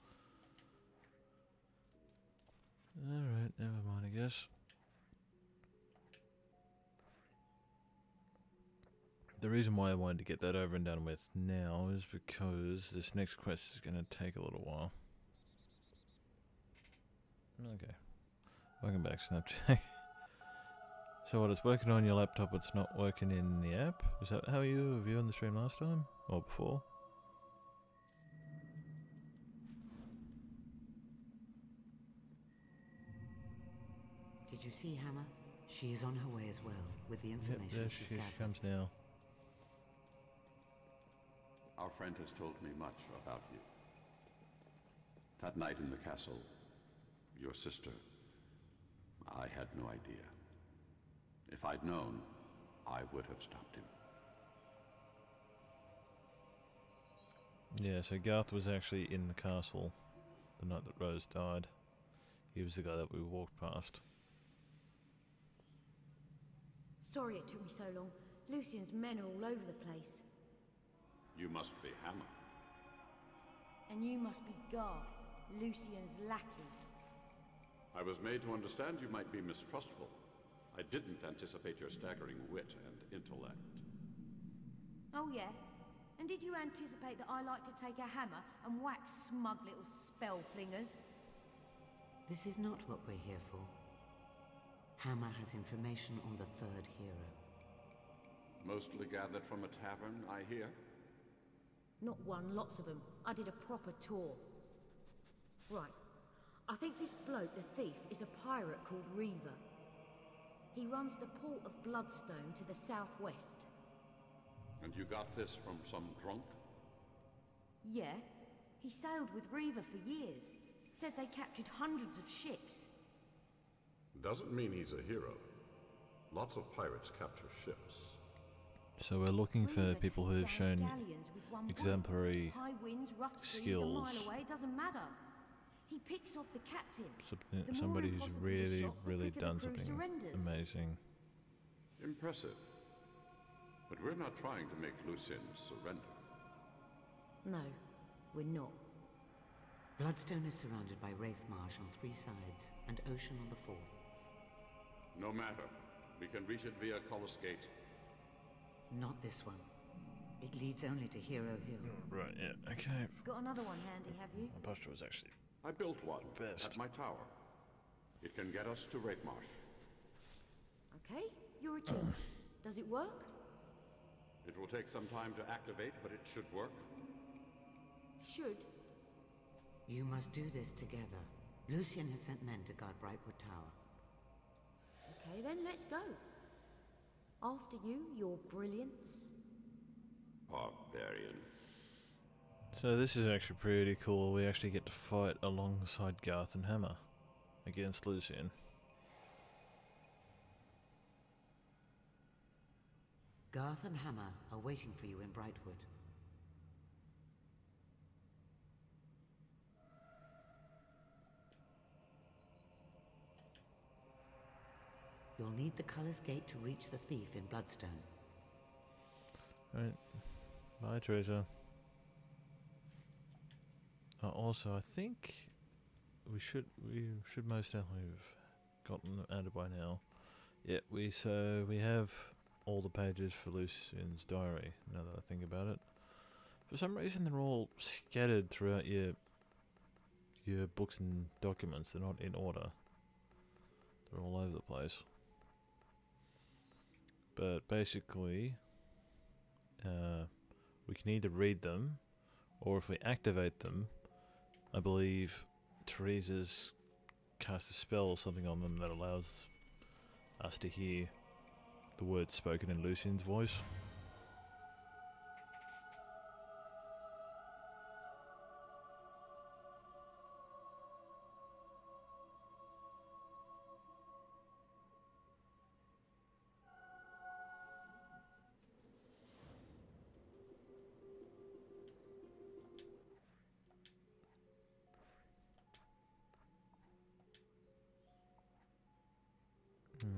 [SPEAKER 1] Alright, never mind, I guess. The reason why I wanted to get that over and done with now is because this next quest is going to take a little while. Okay. Welcome back, Snapchat. So what, it's working on your laptop, it's not working in the app? Is that how you were viewing the stream last time? Or before?
[SPEAKER 6] Did you see Hammer? She is on her way as well, with the information
[SPEAKER 1] Yep, there
[SPEAKER 6] she's
[SPEAKER 1] she
[SPEAKER 6] gathered.
[SPEAKER 1] comes now.
[SPEAKER 11] Our friend has told me much about you. That night in the castle, your sister, I had no idea. If I'd known, I would have stopped him.
[SPEAKER 1] Yeah, so Garth was actually in the castle the night that Rose died. He was the guy that we walked past.
[SPEAKER 12] Sorry it took me so long. Lucian's men are all over the place.
[SPEAKER 11] You must be Hammer.
[SPEAKER 12] And you must be Garth, Lucian's lackey.
[SPEAKER 11] I was made to understand you might be mistrustful. I didn't anticipate your staggering wit and intellect.
[SPEAKER 12] Oh, yeah? And did you anticipate that I like to take a hammer and whack smug little spell flingers?
[SPEAKER 6] This is not what we're here for. Hammer has information on the third hero.
[SPEAKER 11] Mostly gathered from a tavern, I hear?
[SPEAKER 12] Not one, lots of them. I did a proper tour. Right. I think this bloke, the thief, is a pirate called Reaver. He runs the port of Bloodstone to the southwest.
[SPEAKER 11] And you got this from some drunk?
[SPEAKER 12] Yeah. He sailed with Reaver for years. Said they captured hundreds of ships.
[SPEAKER 11] Doesn't mean he's a hero. Lots of pirates capture ships.
[SPEAKER 1] So we're looking for
[SPEAKER 12] Reaver
[SPEAKER 1] people
[SPEAKER 12] takes
[SPEAKER 1] who've
[SPEAKER 12] down
[SPEAKER 1] shown
[SPEAKER 12] galleons with one bullet.
[SPEAKER 1] exemplary
[SPEAKER 12] High winds, rough seas,
[SPEAKER 1] skills.
[SPEAKER 12] a mile away, it doesn't matter. He picks off the captain. The more
[SPEAKER 1] Somebody who's
[SPEAKER 12] impossible the
[SPEAKER 1] really,
[SPEAKER 12] shot, the
[SPEAKER 1] really
[SPEAKER 12] quicker the
[SPEAKER 1] done
[SPEAKER 12] crew
[SPEAKER 1] something
[SPEAKER 12] surrenders.
[SPEAKER 1] amazing.
[SPEAKER 11] Impressive. But we're not trying to make Lucien surrender.
[SPEAKER 12] No, we're not.
[SPEAKER 6] Bloodstone is surrounded by Wraith Marsh on 3 sides, and Ocean on the 4th.
[SPEAKER 11] No matter. We can reach it via Collis Gate.
[SPEAKER 6] Not this one. It leads only to Hero Hill.
[SPEAKER 1] Right, yeah, okay.
[SPEAKER 12] Got another one handy, have you?
[SPEAKER 1] My posture was actually
[SPEAKER 11] I built one
[SPEAKER 1] best.
[SPEAKER 11] at my tower. It can get us to Wraithmarsh.
[SPEAKER 12] Okay, you're a genius. Does it work?
[SPEAKER 11] It will take some time to activate, but it should work.
[SPEAKER 12] Should.
[SPEAKER 6] You must do this together. Lucien has sent men to guard Brightwood Tower.
[SPEAKER 12] Okay, then let's go. After you, your brilliance.
[SPEAKER 11] Barbarian.
[SPEAKER 1] So this is actually pretty cool. We actually get to fight alongside Garth and Hammer against Lucien.
[SPEAKER 6] Garth and Hammer are waiting for you in Brightwood. You'll need the Colors Gate to reach the thief in Bloodstone.
[SPEAKER 1] Right. Bye, Teresa. Also, I think we should most definitely have gotten them added by now. Yeah, we have all the pages for Lucien's diary, now that I think about it. For some reason they're all scattered throughout your books and documents. They're not in order. They're all over the place. But basically, we can either read them, or if we activate them, I believe Teresa's cast a spell or something on them that allows us to hear the words spoken in Lucien's voice.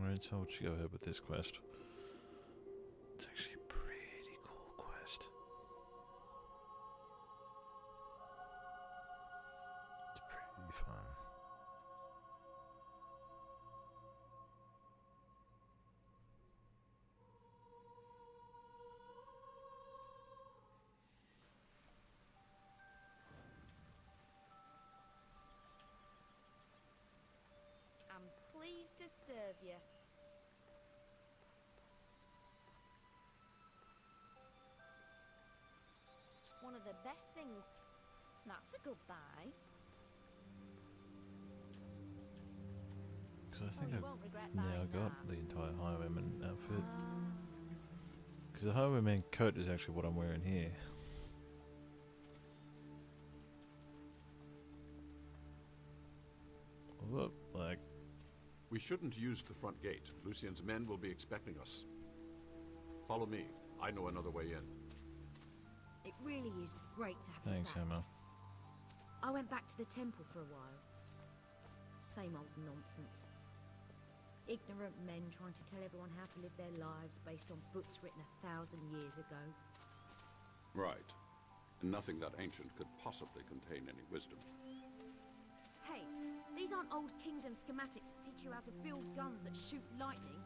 [SPEAKER 1] Alright, so let's go ahead with this quest. It's actually a pretty cool quest. It's pretty fun.
[SPEAKER 2] I'm pleased to serve you. One of the best things. That's a goodbye.
[SPEAKER 1] Because I think
[SPEAKER 2] you
[SPEAKER 1] I've
[SPEAKER 2] won't regret
[SPEAKER 1] now
[SPEAKER 2] buying
[SPEAKER 1] got
[SPEAKER 2] that.
[SPEAKER 1] the entire Highwayman outfit. Because the Highwayman coat is actually what I'm wearing here. Whoop, like.
[SPEAKER 11] We shouldn't use the front gate. Lucien's men will be expecting us. Follow me. I know another way in.
[SPEAKER 12] It really is great to have
[SPEAKER 1] Thanks,
[SPEAKER 12] you back.
[SPEAKER 1] Hammer.
[SPEAKER 12] I went back to the temple for a while. Same old nonsense. Ignorant men trying to tell everyone how to live their lives based on books written 1,000 years ago.
[SPEAKER 11] Right. And nothing that ancient could possibly contain any wisdom.
[SPEAKER 12] Hey, these aren't old kingdom schematics that teach you how to build guns that shoot lightning.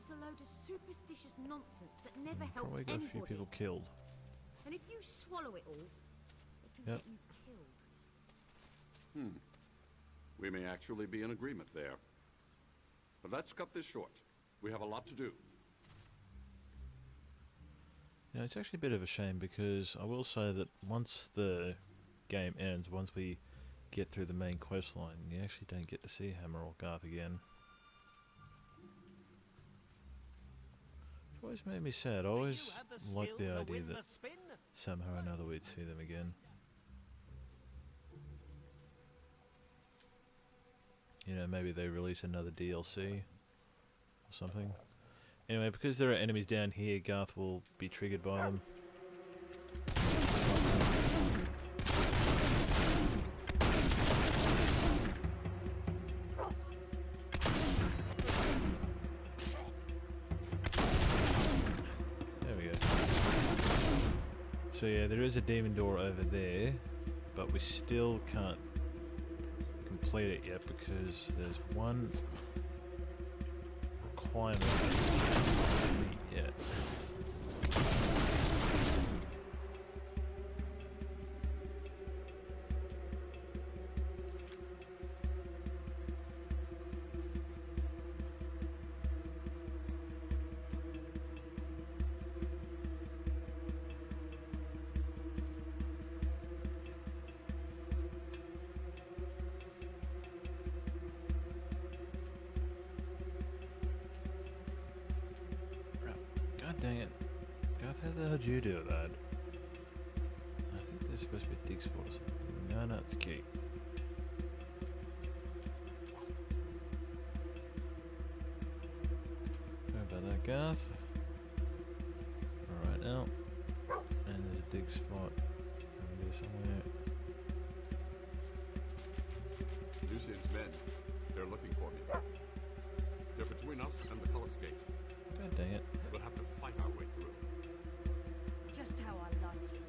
[SPEAKER 12] It's a load of superstitious nonsense that never helped
[SPEAKER 1] Probably got a few
[SPEAKER 12] anybody.
[SPEAKER 1] people killed.
[SPEAKER 12] And if you swallow it all, it can
[SPEAKER 1] Yep.
[SPEAKER 12] get you killed.
[SPEAKER 11] We may actually be in agreement there. But let's cut this short. We have a lot to do.
[SPEAKER 1] Now, it's actually a bit of a shame because I will say that once the game ends, once we get through the main quest line, you actually don't get to see Hammer or Garth again. It always made me sad. I always liked the idea that somehow or another we'd see them again. You know, maybe they release another DLC or something. Anyway, because there are enemies down here, Garth will be triggered by them. There we go. So yeah, there is a demon door over there, but we still can't complete it yet because there's one requirement yet. God dang it. God, how the hell did you do that? I think there's supposed to be a dig spot or something. No, it's key. Sorry about that, Garth. Alright now. And there's a dig spot over there somewhere.
[SPEAKER 11] Lucian's men. They're looking for me. They're between us and the Cullis Gate.
[SPEAKER 1] God dang it.
[SPEAKER 11] We'll have to fight our way through.
[SPEAKER 12] Just how I like it.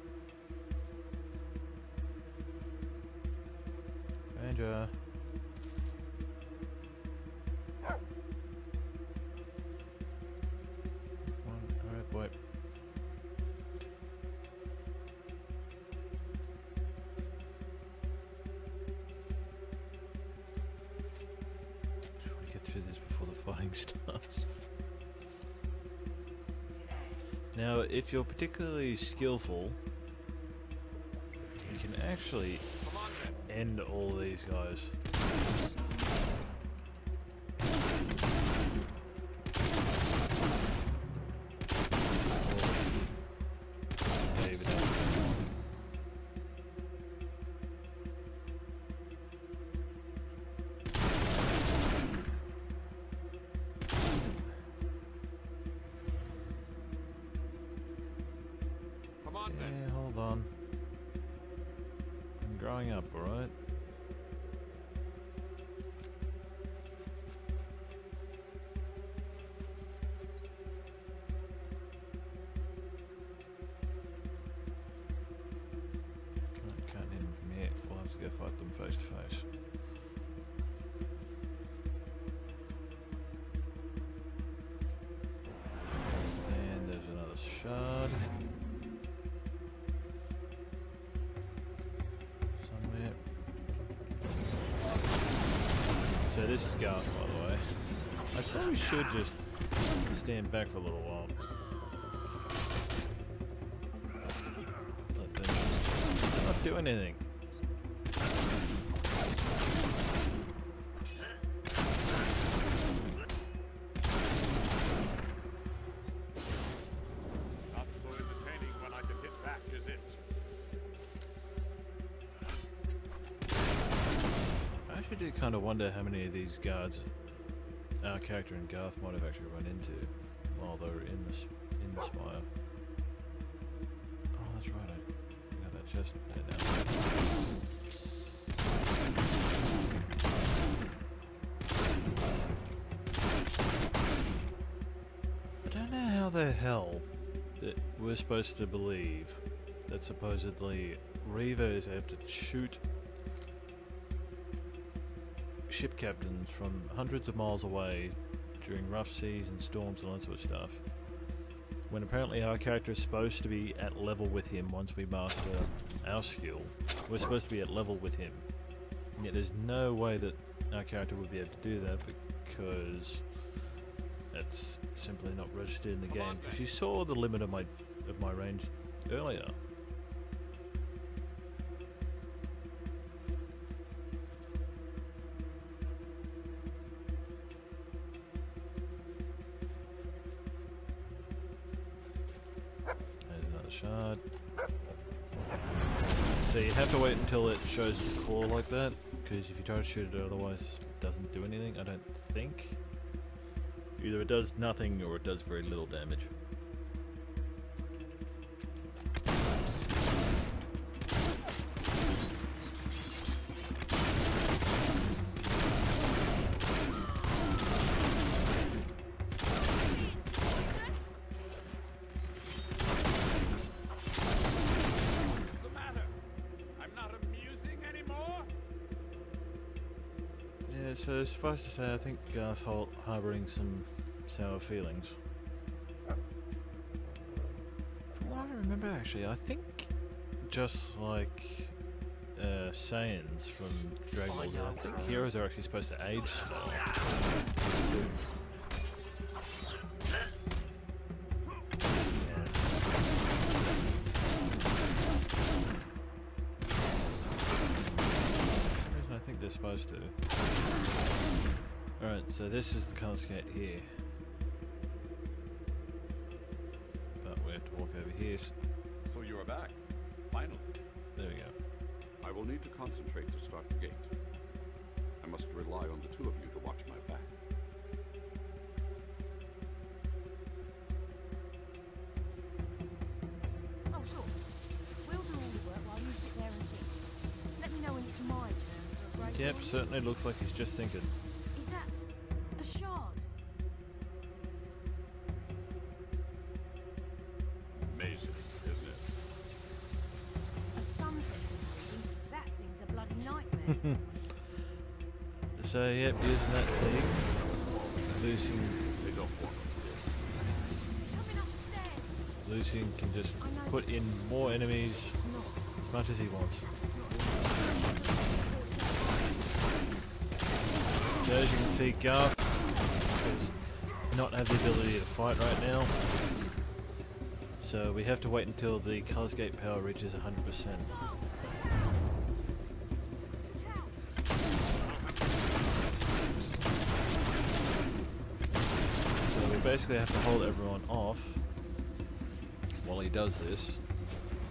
[SPEAKER 1] Ranger. Alright, boy. Just want to get through this before the fighting starts. Now, if you're particularly skillful, you can actually end all these guys. Yeah, hold on. I'm growing up, alright? Can't hit them from here. We'll have to go fight them face to face. And there's another shard. So this is Garth, by the way. I probably should just stand back for a little while. Let them not do anything.
[SPEAKER 7] Not so entertaining when I can hit back, is it?
[SPEAKER 1] I actually do kind of wonder how many of these guards our character and Garth might have actually run into while they were in the spire. Oh, that's right. I got that chest there now. I don't know how the hell that we're supposed to believe that supposedly Reaver is able to shoot ship captains from hundreds of miles away during rough seas and storms and all that sort of stuff. When apparently our character is supposed to be at level with him once we master our skill. We're supposed to be at level with him. And yet there's no way that our character would be able to do that because that's simply not registered in the game. Because you saw the limit of my range earlier. Shard. So you have to wait until it shows its claw like that, because if you try to shoot it otherwise it doesn't do anything, I don't think. Either it does nothing or it does very little damage. So suffice to say, I think Garth's harbouring some sour feelings. From what I remember, actually, I think just like Saiyans from Dragon Ball Z, I think heroes are actually supposed to age slow. I think they're supposed to. Alright, so this is the colour skate here. But we have to walk over here.
[SPEAKER 11] So you are back. Finally.
[SPEAKER 1] There we go.
[SPEAKER 11] I will need to concentrate to start the gate. I must rely on the two of you to watch my back.
[SPEAKER 12] Oh, sure. We'll do all the work while you sit there and think. Let me know when it's my turn for a break.
[SPEAKER 1] Yep, certainly looks like he's just thinking.
[SPEAKER 12] Is that a shard?
[SPEAKER 11] Amazing, isn't it?
[SPEAKER 12] A sunset reading? That thing's a bloody nightmare.
[SPEAKER 1] So, yep, using that thing. Lucian.
[SPEAKER 11] They don't want
[SPEAKER 12] Coming upstairs.
[SPEAKER 1] Lucian can just put in more enemies as much as he wants. So as you can see, Garth does not have the ability to fight right now. So we have to wait until the colour skate power reaches 100%. So we basically have to hold everyone off while he does this,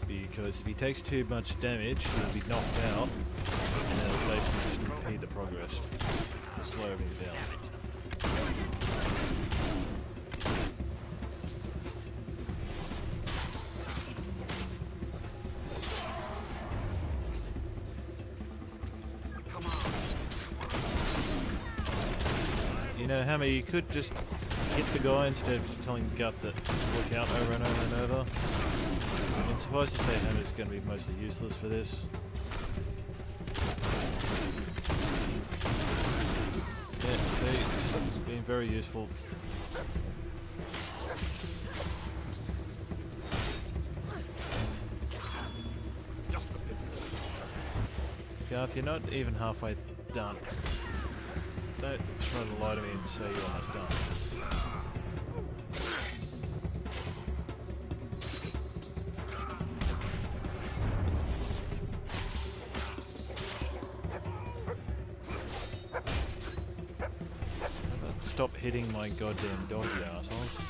[SPEAKER 1] because if he takes too much damage, he'll be knocked out, and then it'll basically just impede the progress, to slow everything down. You know, Hammer, you could just hit the guy instead of just telling Gut that look out over and over and over. I mean, suffice to say, Hammer's going to be mostly useless for this. Yeah, see, it's been very useful. Garth, you're not even halfway done. Don't try to lie to me and say you're almost done. Stop hitting my goddamn dog, you asshole.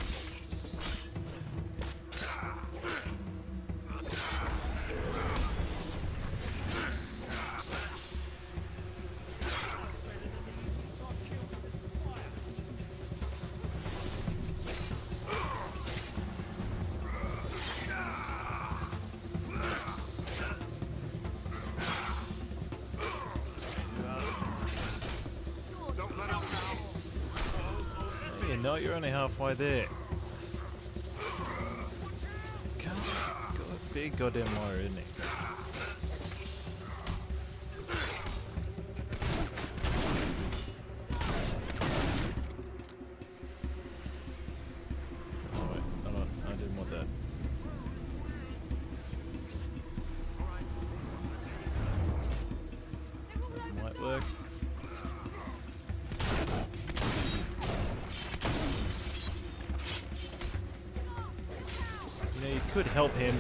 [SPEAKER 1] No, you're only halfway there. Got a big goddamn liar, isn't he? know, you could help him.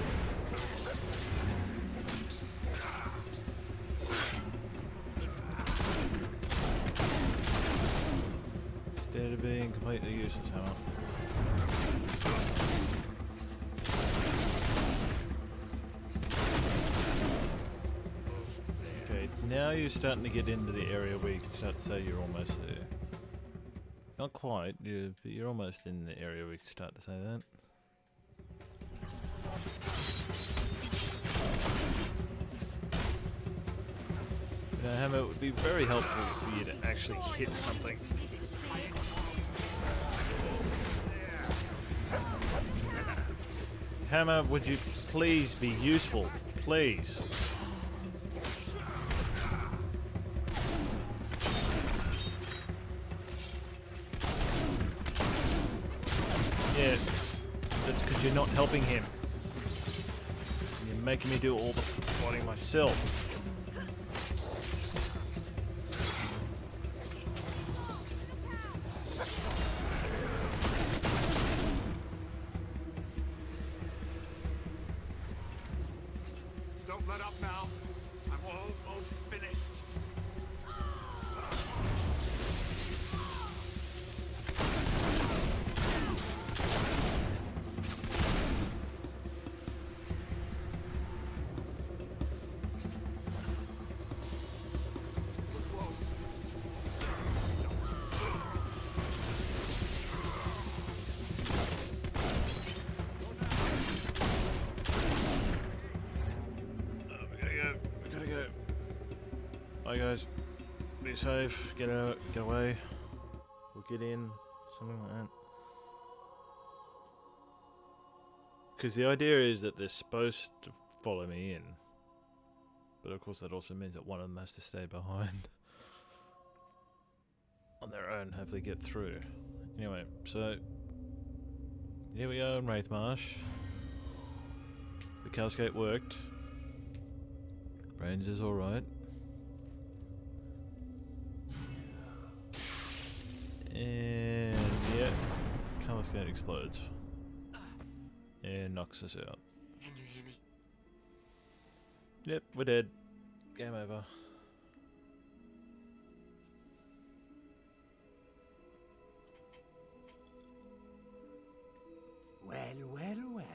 [SPEAKER 1] Instead of being completely useless, Hammer. Okay, now you're starting to get into the area where you can start to say you're almost there. Not quite, but you're almost in the area where you can start to say that. You know, Hammer, it would be very helpful for you to actually hit something. Hammer, would you please be useful? Please. Yeah, that's because you're not helping him. You're making me do all the fighting myself.
[SPEAKER 5] Don't let up now. I'm almost finished.
[SPEAKER 1] We gotta go. Bye guys. Be safe. Get out. Get away. We'll get in. Something like that. Because the idea is that they're supposed to follow me in. But of course that also means that one of them has to stay behind. On their own, hopefully get through. Anyway, so... here we are in Wraithmarsh. The Cascade worked. Range is alright. And yeah, Cascade explodes. And knocks us out.
[SPEAKER 6] Can you hear me?
[SPEAKER 1] Yep, we're dead. Game over.
[SPEAKER 5] Well, well, well.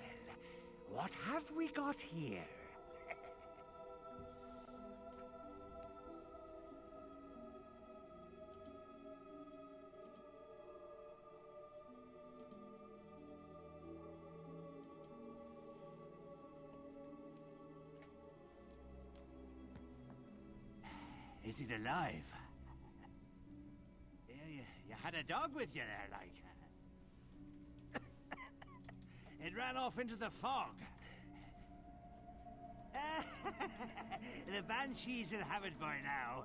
[SPEAKER 5] What have we got here?
[SPEAKER 13] Is it alive? Yeah, you had a dog with you there, like. It ran off into the fog. The banshees will have it by now.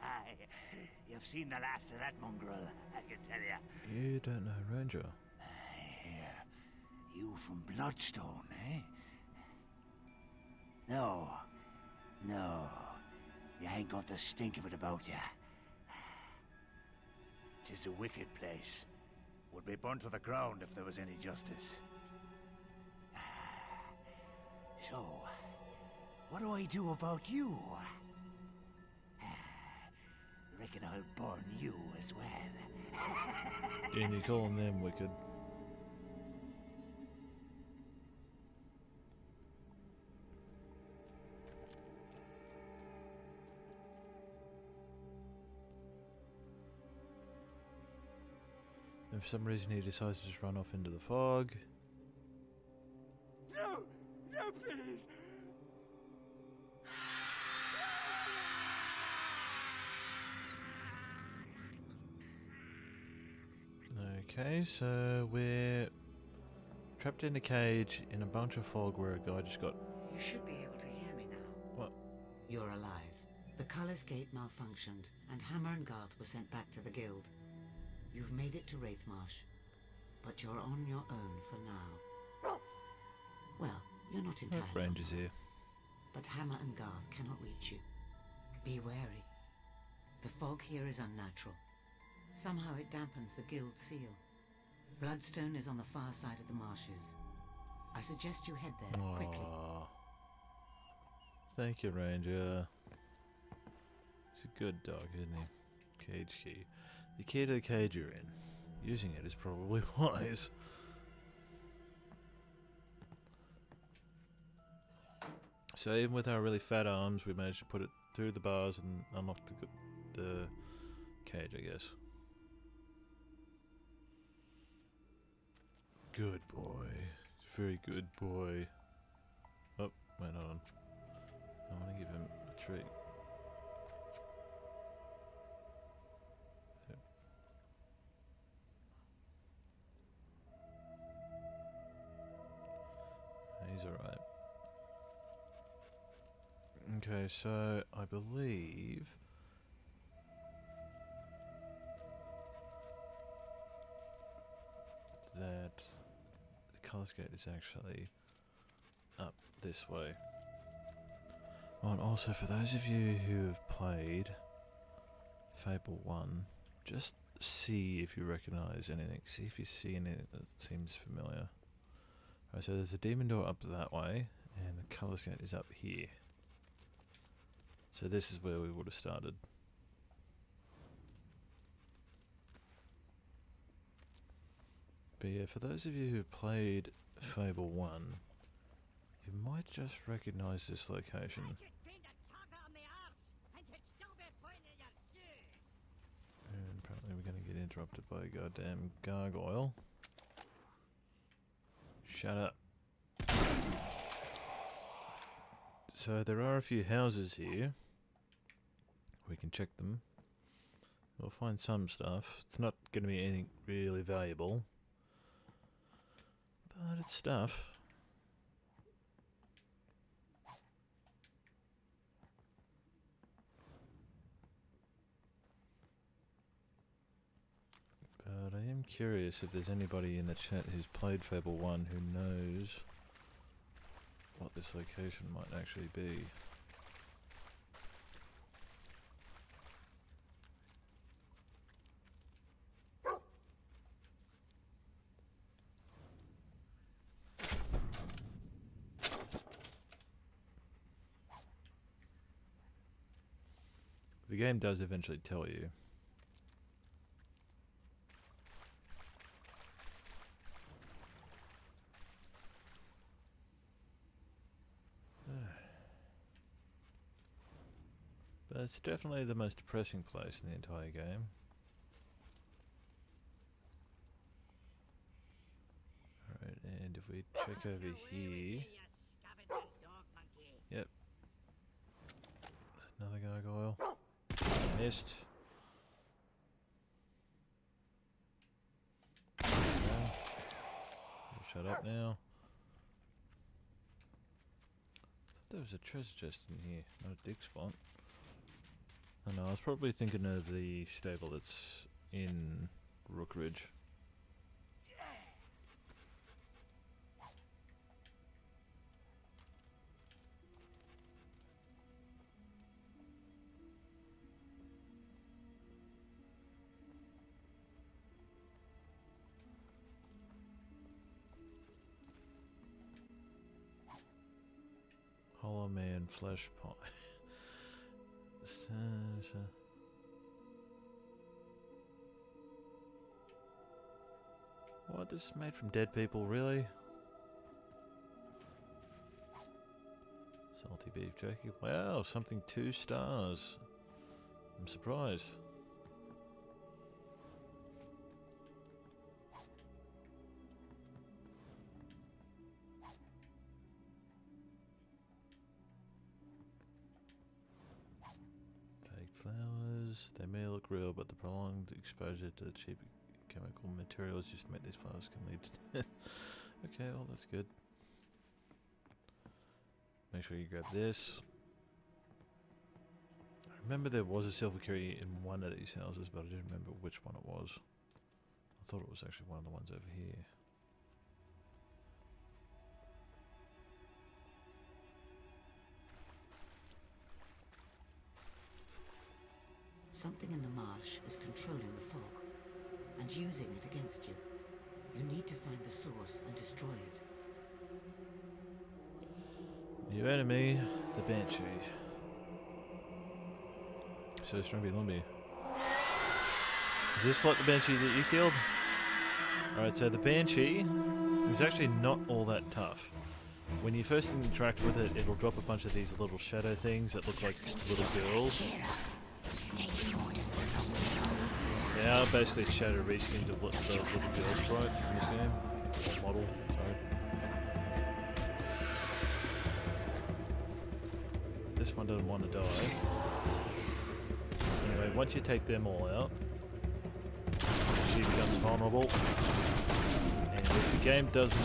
[SPEAKER 13] Aye, you've seen the last of that mongrel, I can tell you.
[SPEAKER 1] You don't know Ranger.
[SPEAKER 13] Here, you from Bloodstone, eh? No, you ain't got the stink of it about you. 'Tis a wicked place. Would be burnt to the ground if there was any justice. So, what do I do about you? Reckon I'll burn you as well.
[SPEAKER 1] And you're calling them wicked. And for some reason he decides to just run off into the fog.
[SPEAKER 13] No, please.
[SPEAKER 1] Okay, so we're trapped in a cage in a bunch of fog where a guy just got...
[SPEAKER 6] You should be able to hear me now.
[SPEAKER 1] What?
[SPEAKER 6] You're alive. The Colours Gate malfunctioned, and Hammer and Garth were sent back to the Guild. You've made it to Wraithmarsh, but you're on your own for now. Well, you're not entirely.
[SPEAKER 1] Ranger's here.
[SPEAKER 6] But Hammer and Garth cannot reach you. Be wary. The fog here is unnatural. Somehow it dampens the Guild seal. Bloodstone is on the far side of the marshes. I suggest you head there quickly.
[SPEAKER 1] Aw. Thank you, Ranger. He's a good dog, isn't he? Cage key. The key to the cage you're in. Using it is probably wise. So even with our really fat arms, we managed to put it through the bars and unlock the cage, I guess. Good boy. Very good boy. Oh, wait, hold on. I want to give him a treat. Yep. He's alright. Okay, so I believe that the Colors Gate is actually up this way. Oh, and also for those of you who have played Fable 1, just see if you recognise anything. See if you see anything that seems familiar. Alright, so there's a demon door up that way, and the Colors Gate is up here. So this is where we would have started. But yeah, for those of you who played Fable 1, you might just recognise this location. And apparently we're going to get interrupted by a goddamn gargoyle. Shut up. So there are a few houses here. We can check them. We'll find some stuff. It's not going to be anything really valuable. But it's stuff. But I am curious if there's anybody in the chat who's played Fable 1 who knows what this location might actually be. The game does eventually tell you. But it's definitely the most depressing place in the entire game. Alright, and if we check over here... Yep. Another gargoyle. Missed. Okay. Shut up now. I thought there was a treasure chest in here, not a dig spot. Oh no, I was probably thinking of the stable that's in Rookridge. Hollow Man Flesh Pie. What? This is made from dead people, really? Salty beef jerky. Wow, something 2 stars. I'm surprised. Flowers, they may look real, but the prolonged exposure to the cheap chemical materials used to make these flowers can lead to death. Okay, well that's good. Make sure you grab this. I remember there was a silver key in one of these houses, but I didn't remember which one it was. I thought it was actually one of the ones over here.
[SPEAKER 6] Something in the marsh is controlling the fog and using it against you. You need to find the source and destroy it.
[SPEAKER 1] New enemy, the Banshee. So it's trying to be Lumbee. Is this like the Banshee that you killed? Alright, so the Banshee is actually not all that tough. When you first interact with it, it'll drop a bunch of these little shadow things that look like little girls. They are basically shadow reskins of the little girl sprite in this game. Or model, sorry. This one doesn't want to die. Anyway, once you take them all out, she becomes vulnerable. And if the game doesn't...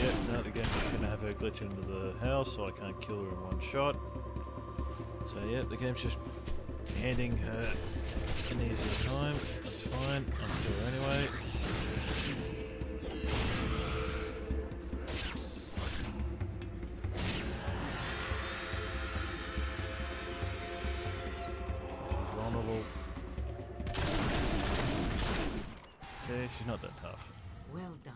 [SPEAKER 1] Yeah, no, the game's just going to have her glitch into the house, so I can't kill her in one shot. So yeah, the game's just handing her an easier time. That's fine, I'll kill her anyway. She's vulnerable. Yeah, she's not that tough.
[SPEAKER 6] Well done.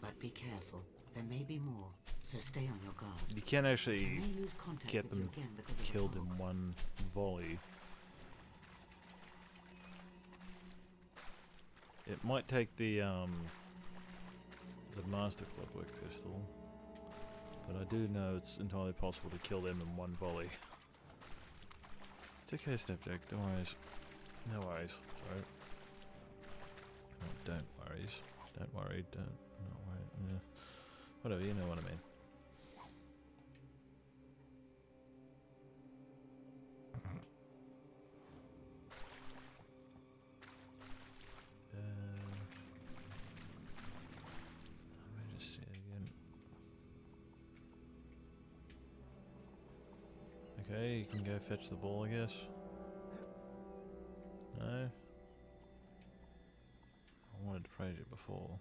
[SPEAKER 6] But be careful. There may be more, so stay on your guard.
[SPEAKER 1] You can actually
[SPEAKER 6] You may lose contact
[SPEAKER 1] get
[SPEAKER 6] with
[SPEAKER 1] them
[SPEAKER 6] you again because of the
[SPEAKER 1] killed
[SPEAKER 6] fog.
[SPEAKER 1] in one volley. It might take the Master Clockwork Pistol, but I do know it's entirely possible to kill them in one volley. It's okay, Snapjack. Don't worry. No worries. Sorry. No, don't worries. Don't worry. Don't. No worry. Yeah. Whatever. You know what I mean. Let me just see it again. Okay, you can go fetch the ball, I guess. No? I wanted to praise it before.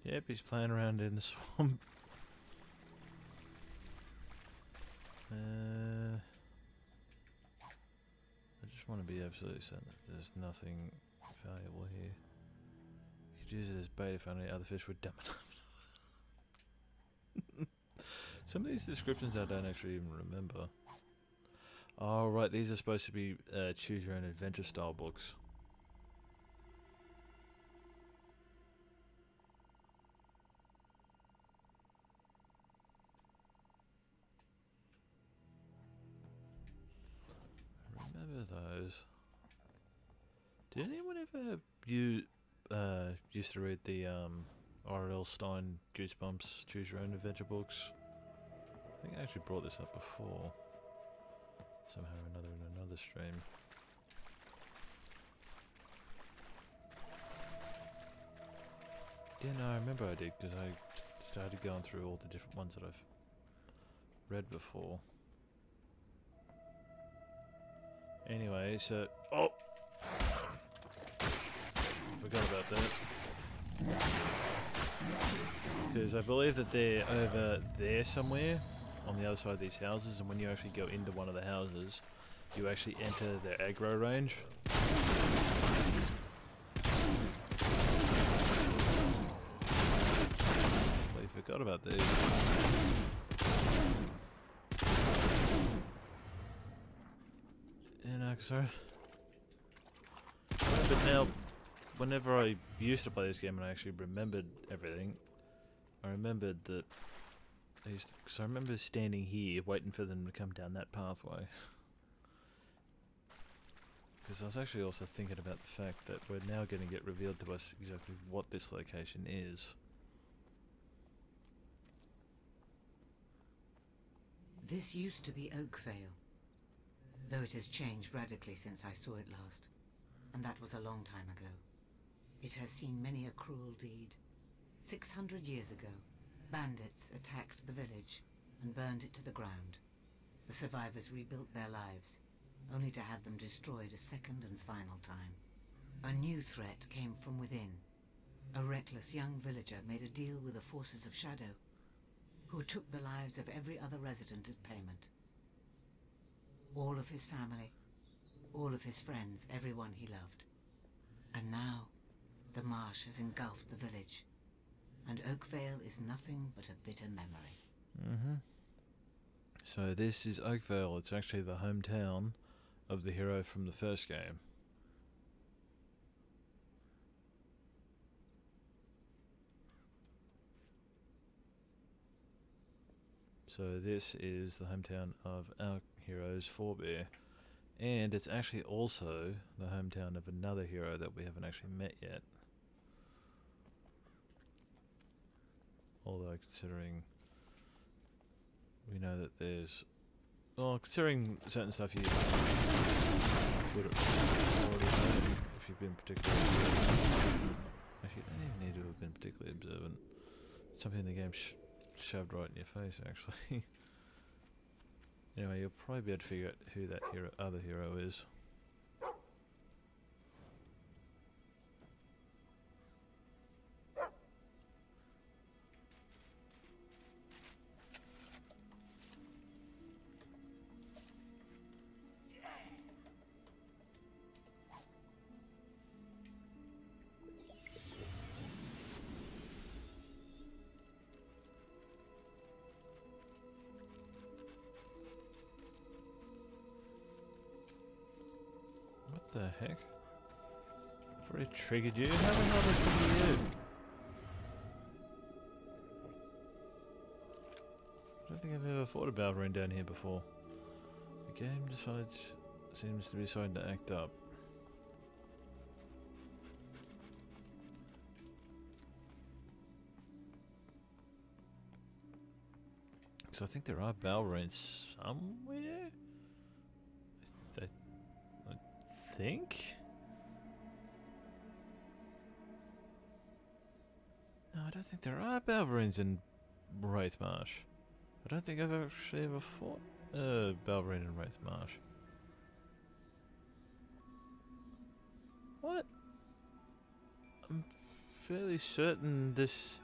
[SPEAKER 1] Yep, he's playing around in the swamp. I just want to be absolutely certain that there's nothing valuable here. You could use it as bait if only other fish would dump it. Some of these descriptions I don't actually even remember. Oh right, these are supposed to be choose your own adventure style books. Remember those. Did anyone ever used to read the R.L. Stein Goosebumps Choose Your Own Adventure books? I think I actually brought this up before. Somehow or another in another stream. Yeah, no, I remember I did because I started going through all the different ones that I've read before. Anyway, so... Oh! Forgot about that. Because I believe that they're over there somewhere, on the other side of these houses, and when you actually go into one of the houses, you actually enter their aggro range. Well, you forgot about these. You know, sorry. But now, whenever I used to play this game and I actually remembered everything, I remembered that because I remember standing here waiting for them to come down that pathway. Because I was actually also thinking about the fact that we're now going to get revealed to us exactly what this location is.
[SPEAKER 6] This used to be Oakvale, though it has changed radically since I saw it last, and that was a long time ago. It has seen many a cruel deed. 600 years ago, bandits attacked the village and burned it to the ground. The survivors rebuilt their lives, only to have them destroyed a second and final time. A new threat came from within. A reckless young villager made a deal with the forces of Shadow, who took the lives of every other resident as payment. all of his family, all of his friends, everyone he loved. And now, the marsh has engulfed the village, and Oakvale is nothing but a bitter memory.
[SPEAKER 1] Mm-hmm. So this is Oakvale. It's actually the hometown of the hero from the first game. So this is the hometown of our heroes, Forebear. And it's actually also the hometown of another hero that we haven't actually met yet. Although considering we know that there's... Well, considering certain stuff you would have already known if you've been particularly observant. Actually, you don't even need to have been particularly observant. It's something in the game shoved right in your face, actually. Anyway, you'll probably be able to figure out who that other hero is. What the heck? I've already triggered you. How the hell did I trigger you? I don't think I've ever fought a Balverine down here before. The game seems to be starting to act up. So I think there are Balverines somewhere? I think? No, I don't think there are Balverines in Wraith Marsh. I don't think I've actually ever fought a Balverine in Wraith Marsh. What? I'm fairly certain this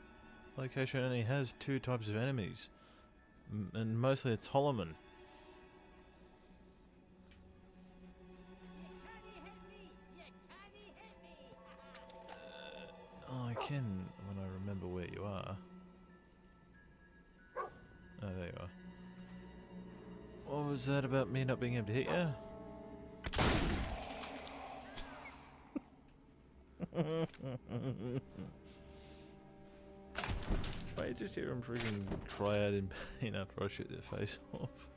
[SPEAKER 1] location only has two types of enemies. And mostly it's Holloman. Oh, I can when I remember where you are. Oh, there you are. What was that about me not being able to hit you? It's funny, just hear him freaking cry out in pain after I shoot their face off.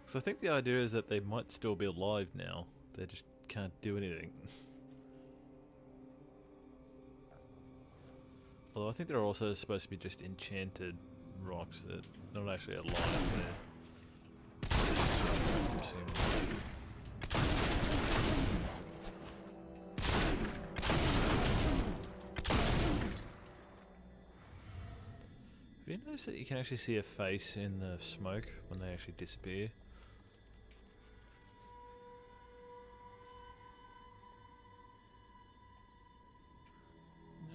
[SPEAKER 1] Because I think the idea is that they might still be alive now. They just can't do anything. Although I think they're also supposed to be just enchanted rocks that they're not actually alive. Have you noticed that you can actually see a face in the smoke when they actually disappear?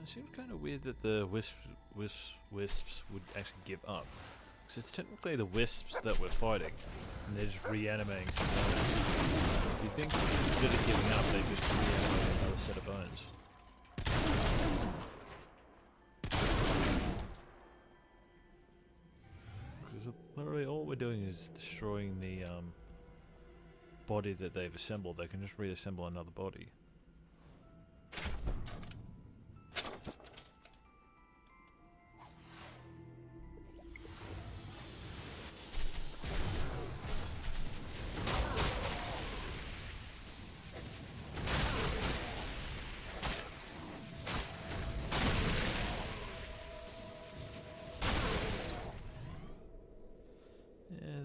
[SPEAKER 1] It seems kind of weird that the wisps would actually give up. Because it's technically the wisps that we're fighting, and they're just reanimating some bones. You'd think instead of giving up, they just reanimate another set of bones. Because literally all we're doing is destroying the body that they've assembled. They can just reassemble another body.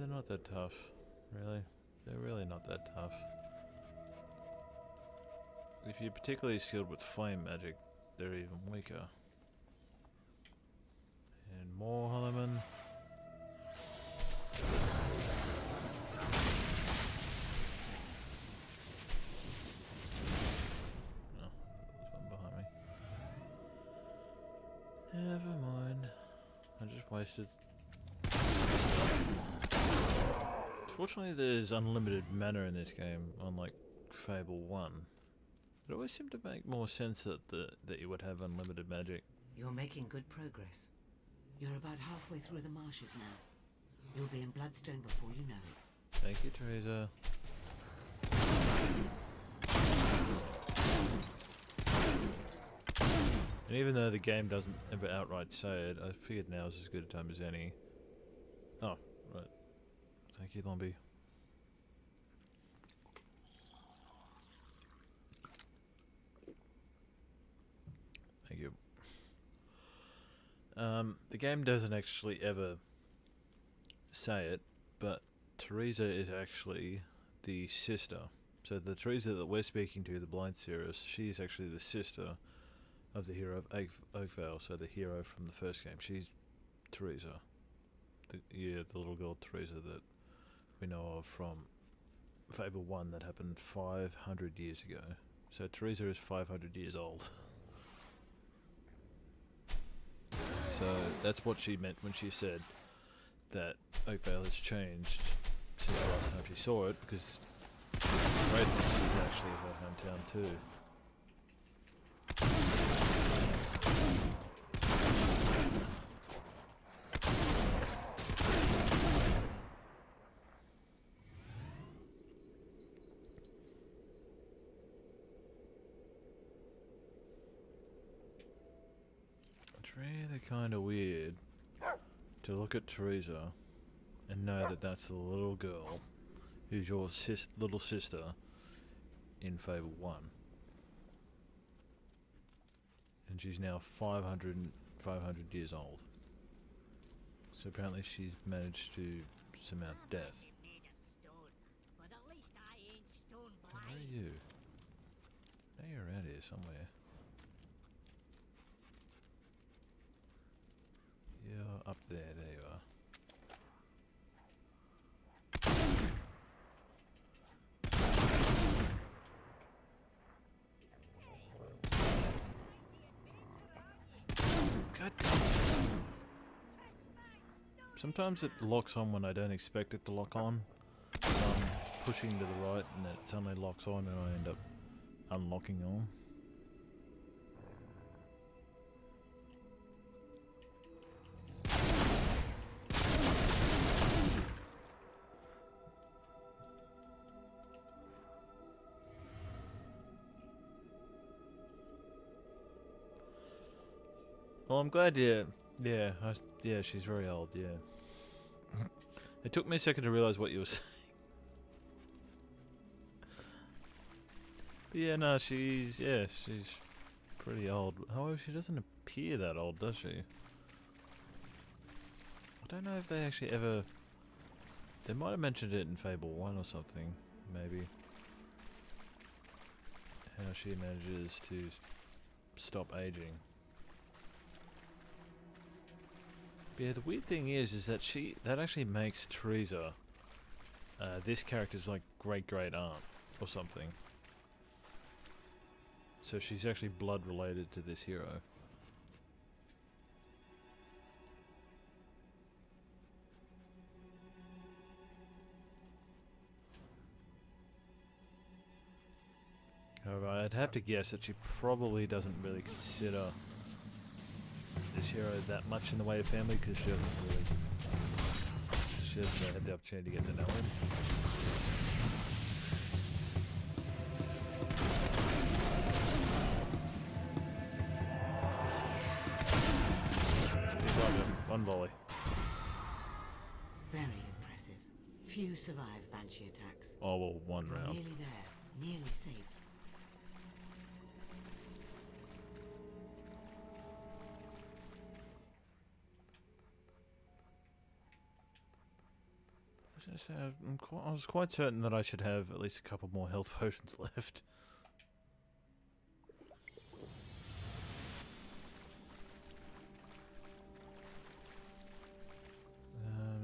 [SPEAKER 1] Not that tough, really. They're really not that tough. If you're particularly skilled with flame magic, they're even weaker. And more Holloman. Oh, there's one behind me. Never mind. I just wasted Fortunately, there's unlimited mana in this game, unlike Fable 1. It always seemed to make more sense that you would have unlimited magic.
[SPEAKER 6] You're making good progress. You're about halfway through the marshes now. You'll be in Bloodstone before you know it.
[SPEAKER 1] Thank you, Teresa. And even though the game doesn't ever outright say it, I figured now's as good a time as any. Oh, right. Thank you, Lombi. Thank you. The game doesn't actually ever say it, but Teresa is actually the sister. So the Teresa that we're speaking to, the blind Cirrus, she's actually the sister of the hero of Oakvale, so the hero from the first game. She's Teresa. The little girl Teresa that we know of from Fable 1 that happened 500 years ago. So Teresa is 500 years old. So that's what she meant when she said that Oakvale has changed since the last time she saw it, because Redmond is actually her hometown too. It's really kind of weird to look at Teresa and know that that's the little girl who's your little sister in Fable 1. And she's now 500 years old. So apparently she's managed to surmount death. Where are you? Now you're around here somewhere. You're up there, there you are. God damn it. Sometimes it locks on when I don't expect it to lock on. So I'm pushing to the right and it suddenly locks on and I end up unlocking on. Well, I'm glad, yeah, she's very old, yeah. It took me a second to realise what you were saying. But yeah, no, she's pretty old. However, she doesn't appear that old, does she? I don't know if they actually ever... They might have mentioned it in Fable 1 or something, maybe. How she manages to stop aging. But yeah, the weird thing is that that actually makes Teresa, this character's like great aunt or something. So she's actually blood related to this hero. However, I'd have to guess that she probably doesn't really consider this hero that much in the way of family, because she hasn't really had the opportunity to get to know him. One volley.
[SPEAKER 6] Very impressive. Few survive Banshee attacks.
[SPEAKER 1] Oh well, one
[SPEAKER 6] You're
[SPEAKER 1] round.
[SPEAKER 6] Nearly there. Nearly safe.
[SPEAKER 1] I was quite certain that I should have at least a couple more health potions left.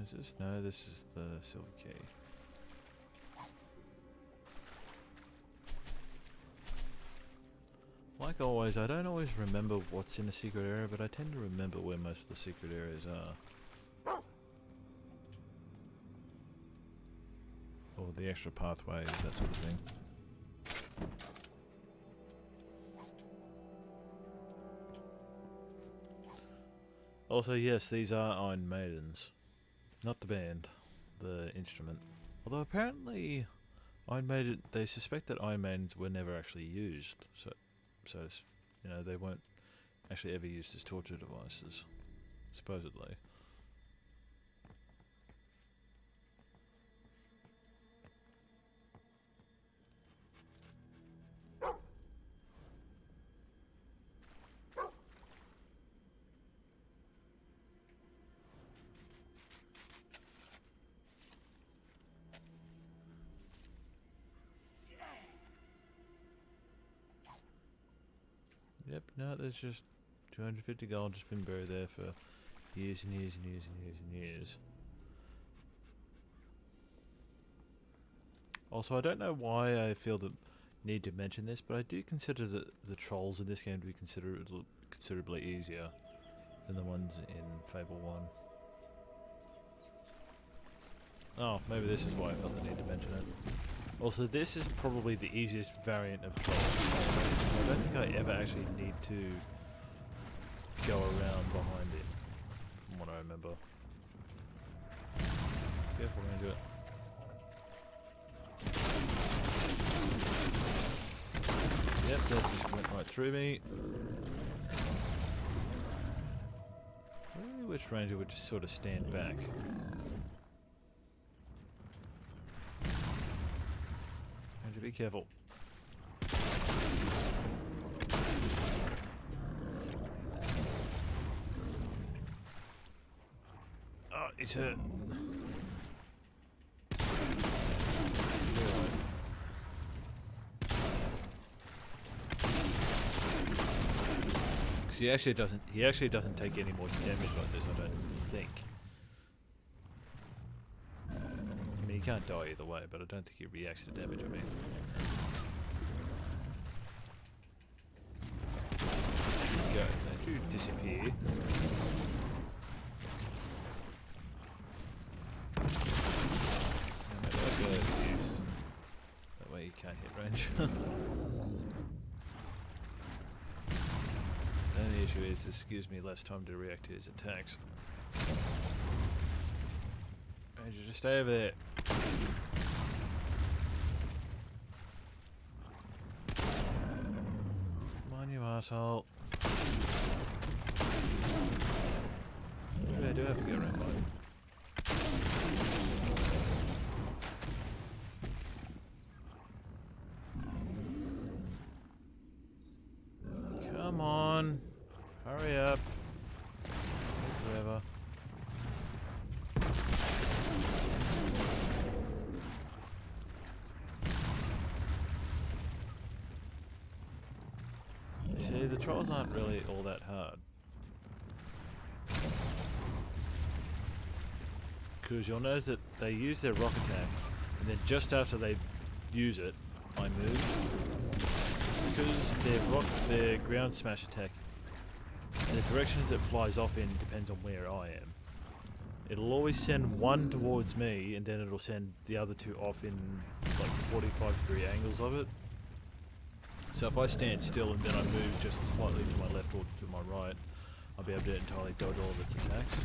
[SPEAKER 1] Is this? No, this is the silver key. Like always, I don't always remember what's in a secret area, but I tend to remember where most of the secret areas are. or the extra pathways, that sort of thing. Also, yes, these are Iron Maidens. Not the band, the instrument. Although apparently, they suspect that Iron Maidens were never actually used. So you know, they weren't actually ever used as torture devices, supposedly. Yep, no, there's just 250 gold just been buried there for years and years and years and years and years. Also, I don't know why I feel the need to mention this, but I do consider the trolls in this game to be considerably easier than the ones in Fable 1. Oh, maybe this is why I felt the need to mention it. Also, this is probably the easiest variant of trolls. I don't think I ever actually need to go around behind him, from what I remember. Careful, Ranger. Yep, that just went right through me. I really wish Ranger would just sort of stand back. Ranger, be careful. Oh, it's hurt. He actually doesn't take any more damage like this, I don't think. I mean, he can't die either way, but I don't think he reacts to damage, I mean. Go, thank you, disappear. That way he can't hit range. And the issue is this gives me less time to react to his attacks. Ranger, just stay over there. Come on, you asshole. Maybe I do have to get around by him. Come on. Hurry up. Whatever. See, the trolls aren't really all that hard. Because you'll notice that they use their rock attack, and then just after they use it, I move. Because their ground smash attack, the directions it flies off in depends on where I am. It'll always send one towards me, and then it'll send the other two off in like 45-degree angles of it. So if I stand still and then I move just slightly to my left or to my right, I'll be able to entirely dodge all of its attacks.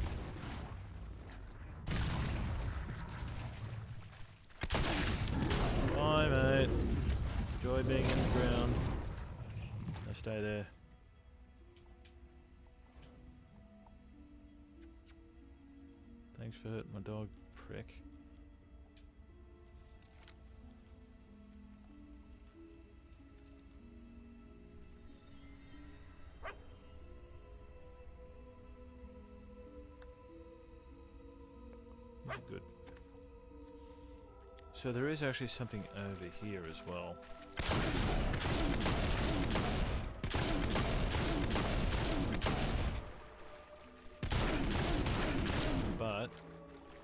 [SPEAKER 1] Bye, mate. Enjoy being in the ground. Now stay there. Thanks for hurting my dog, prick. He's good. So there is actually something over here as well. But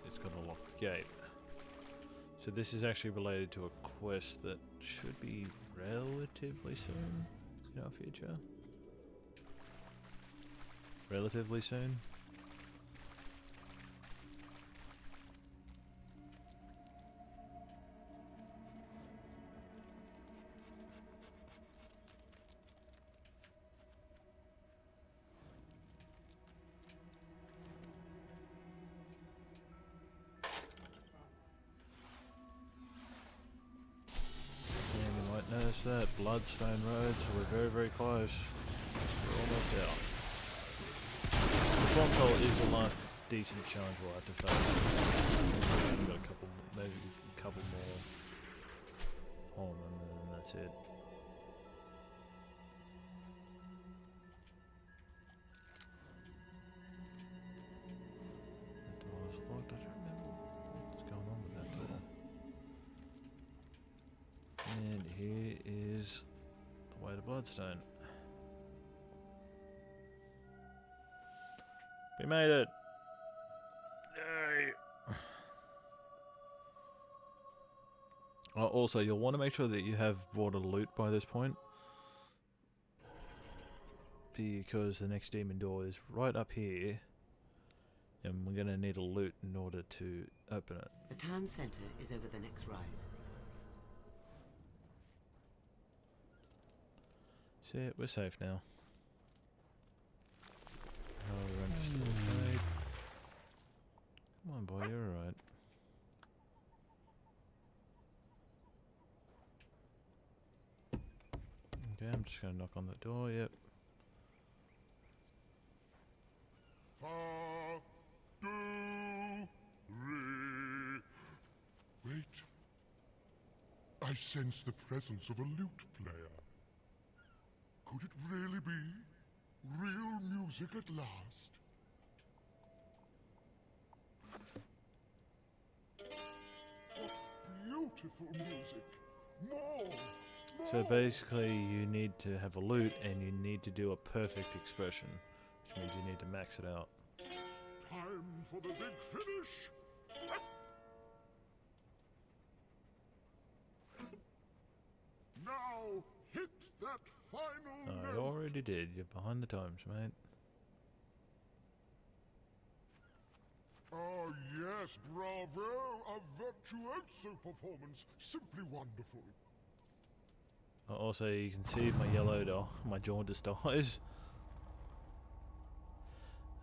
[SPEAKER 1] it's got a locked gate. So this is actually related to a quest that should be relatively soon in our future. Relatively soon. What's that? Bloodstone Road, so we're very, very close. We're almost out. The Swamp Troll is the last decent challenge we'll have to face. We've only got a couple, maybe a couple more on, and then that's it. The door's locked. I don't remember what's going on with that door. And here is the way to Bloodstone. We made it! Yay! Oh, also, you'll want to make sure that you have brought a loot by this point, because the next demon door is right up here, and we're going to need a loot in order to open it.
[SPEAKER 6] The town centre is over the next rise.
[SPEAKER 1] See it, we're safe now. Oh, we're still paid. Come on, boy, you're alright. Okay, I'm just gonna knock on the door, yep.
[SPEAKER 14] Fa, do, re. Wait. I sense the presence of a lute player. Could it really be real music at last? What beautiful music! More!
[SPEAKER 1] So basically you need to have a loot and you need to do a perfect expression, which means you need to max it out.
[SPEAKER 14] Time for the big finish! Now hit that final
[SPEAKER 1] I
[SPEAKER 14] note!
[SPEAKER 1] already did, you're behind the times, mate.
[SPEAKER 14] Oh yes, bravo! A virtuoso performance! Simply wonderful!
[SPEAKER 1] Also, you can see my yellow dye, my jaundiced eyes.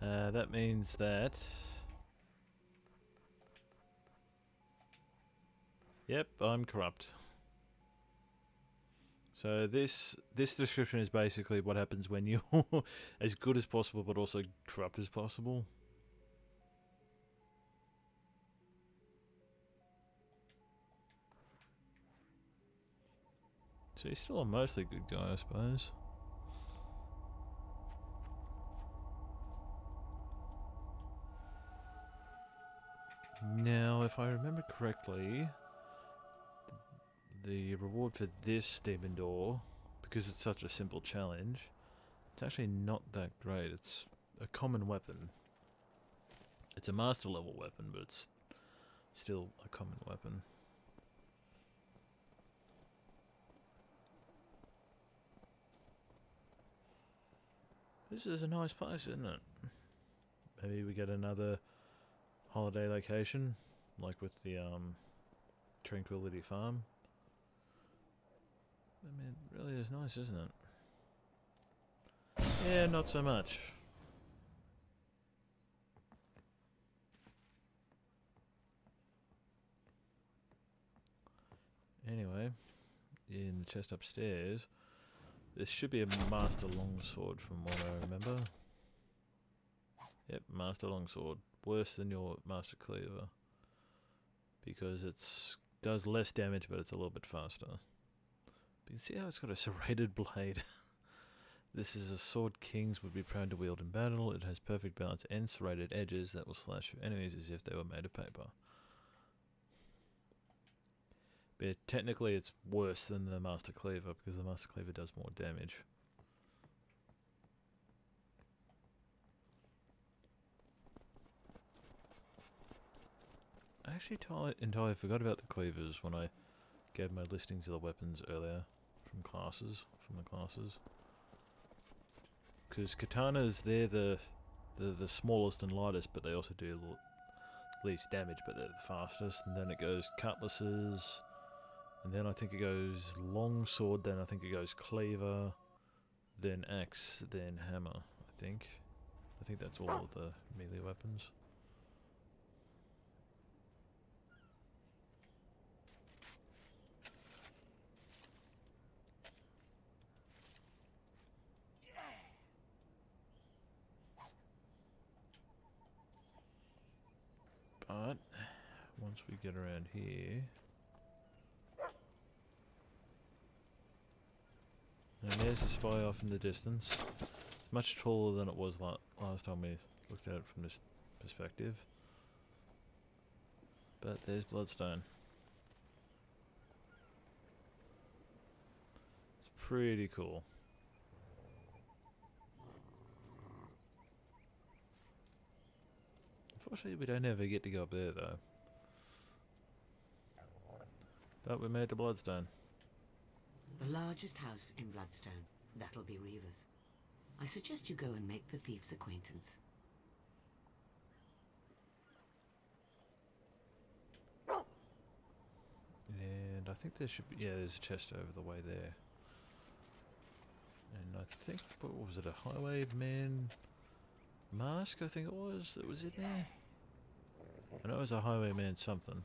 [SPEAKER 1] That means that... Yep, I'm corrupt. So this description is basically what happens when you're as good as possible but also corrupt as possible. So he's still a mostly good guy, I suppose. Now, if I remember correctly, the reward for this demon door, because it's such a simple challenge, it's actually not that great. It's a common weapon. It's a master level weapon, but it's still a common weapon. This is a nice place, isn't it? Maybe we get another holiday location, like with the Tranquility Farm. I mean, it really is nice, isn't it? Yeah, not so much. Anyway, in the chest upstairs, this should be a Master Longsword from what I remember. Yep, Master Longsword. Worse than your Master Cleaver. Because it does less damage, but it's a little bit faster. But you can see how it's got a serrated blade. This is a sword kings would be proud to wield in battle. It has perfect balance and serrated edges that will slash your enemies as if they were made of paper. But technically it's worse than the Master Cleaver because the Master Cleaver does more damage. I actually entirely forgot about the cleavers when I gave my listings of the weapons earlier from the classes. Because katanas, they're the smallest and lightest, but they also do least damage, but they're the fastest. And then it goes cutlasses, and then I think it goes longsword, then I think it goes cleaver, then axe, then hammer, I think. I think that's all of the melee weapons. once we get around here. And there's the spy off in the distance. It's much taller than it was last time we looked at it from this perspective. But there's Bloodstone. It's pretty cool. Unfortunately, we don't ever get to go up there though. But we made the Bloodstone.
[SPEAKER 6] The largest house in Bloodstone. That'll be Reaver's. I suggest you go and make the thief's acquaintance.
[SPEAKER 1] And I think there should be, yeah, there's a chest over the way there. And I think, what was it, a highwayman mask, I think it was, that was in there? I know it was a highwayman something.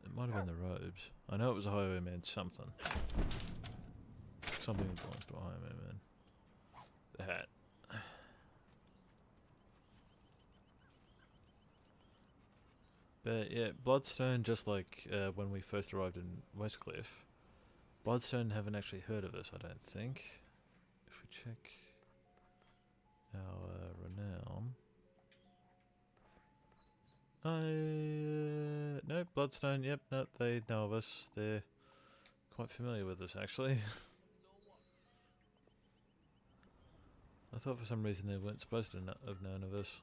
[SPEAKER 1] It might have been the robes. I know it was a highwayman something. Something that belongs to a highwayman. The hat. But yeah, Bloodstone, just like when we first arrived in Westcliff, Bloodstone haven't actually heard of us, I don't think. If we check our renown. No, Bloodstone, yep, no, they know of us. They're quite familiar with us, actually. I thought for some reason they weren't supposed to have known of us.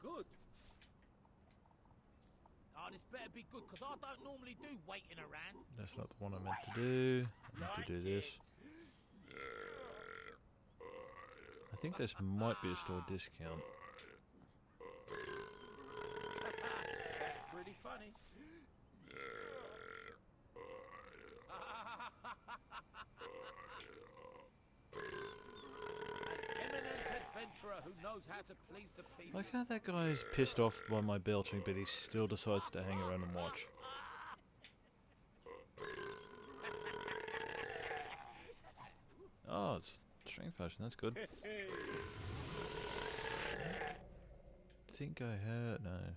[SPEAKER 15] Good. Oh, this better be good, because I don't normally do waiting around.
[SPEAKER 1] That's not the one I meant to do. I meant to do this. I think this might be a store discount.
[SPEAKER 15] That's pretty funny. An eminent adventurer who knows how to please the people.
[SPEAKER 1] Like how that guy is pissed off by my belching, but he still decides to hang around and watch. Oh, it's strength potion, that's good. I think I had, no.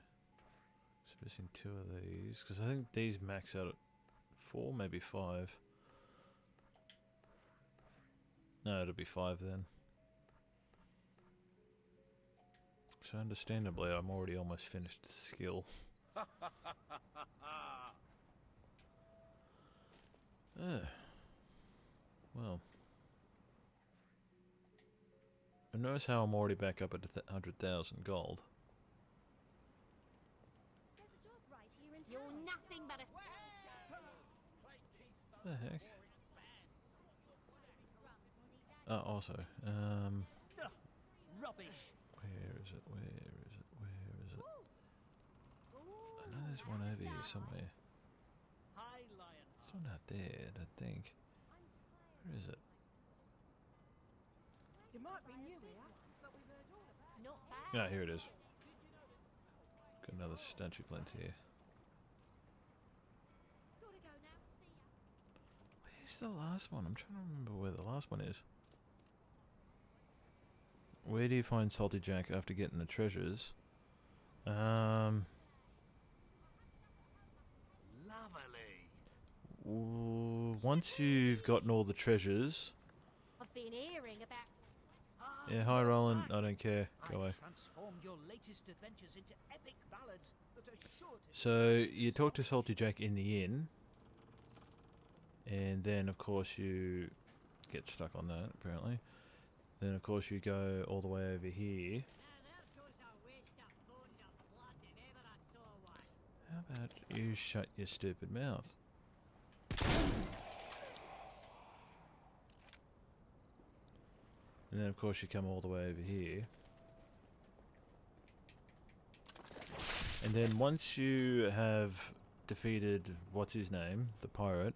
[SPEAKER 1] Just missing 2 of these, because I think these max out at 4, maybe 5. No, it'll be 5 then. So understandably, I'm already almost finished the skill. Well. And notice how I'm already back up at 100,000 gold.
[SPEAKER 2] You're nothing but a...
[SPEAKER 1] The heck? Oh, also,
[SPEAKER 15] Rubbish.
[SPEAKER 1] where is it? Where is it? Where is it? I know there's one over here somewhere. It's not out there, I don't think. Where is it?
[SPEAKER 15] You might be new here, but we've heard all about it.
[SPEAKER 2] Not bad.
[SPEAKER 1] Ah, here it is. Got another statue plant here.
[SPEAKER 2] Gotta go now. See ya.
[SPEAKER 1] Where's the last one? I'm trying to remember where the last one is. Where do you find Salty Jack after getting the treasures?
[SPEAKER 15] Lovely.
[SPEAKER 1] Once you've gotten all the treasures.
[SPEAKER 2] I've been hearing about...
[SPEAKER 1] Yeah, hi Roland. I don't care. Go away.
[SPEAKER 8] Transformed your latest adventures into epic ballads that are sure to...
[SPEAKER 1] So you talk to Salty Jack in the inn, and then of course you get stuck on that apparently. Then of course you go all the way over here. How about you shut your stupid mouth? And then of course you come all the way over here. And then once you have defeated, what's his name, the pirate,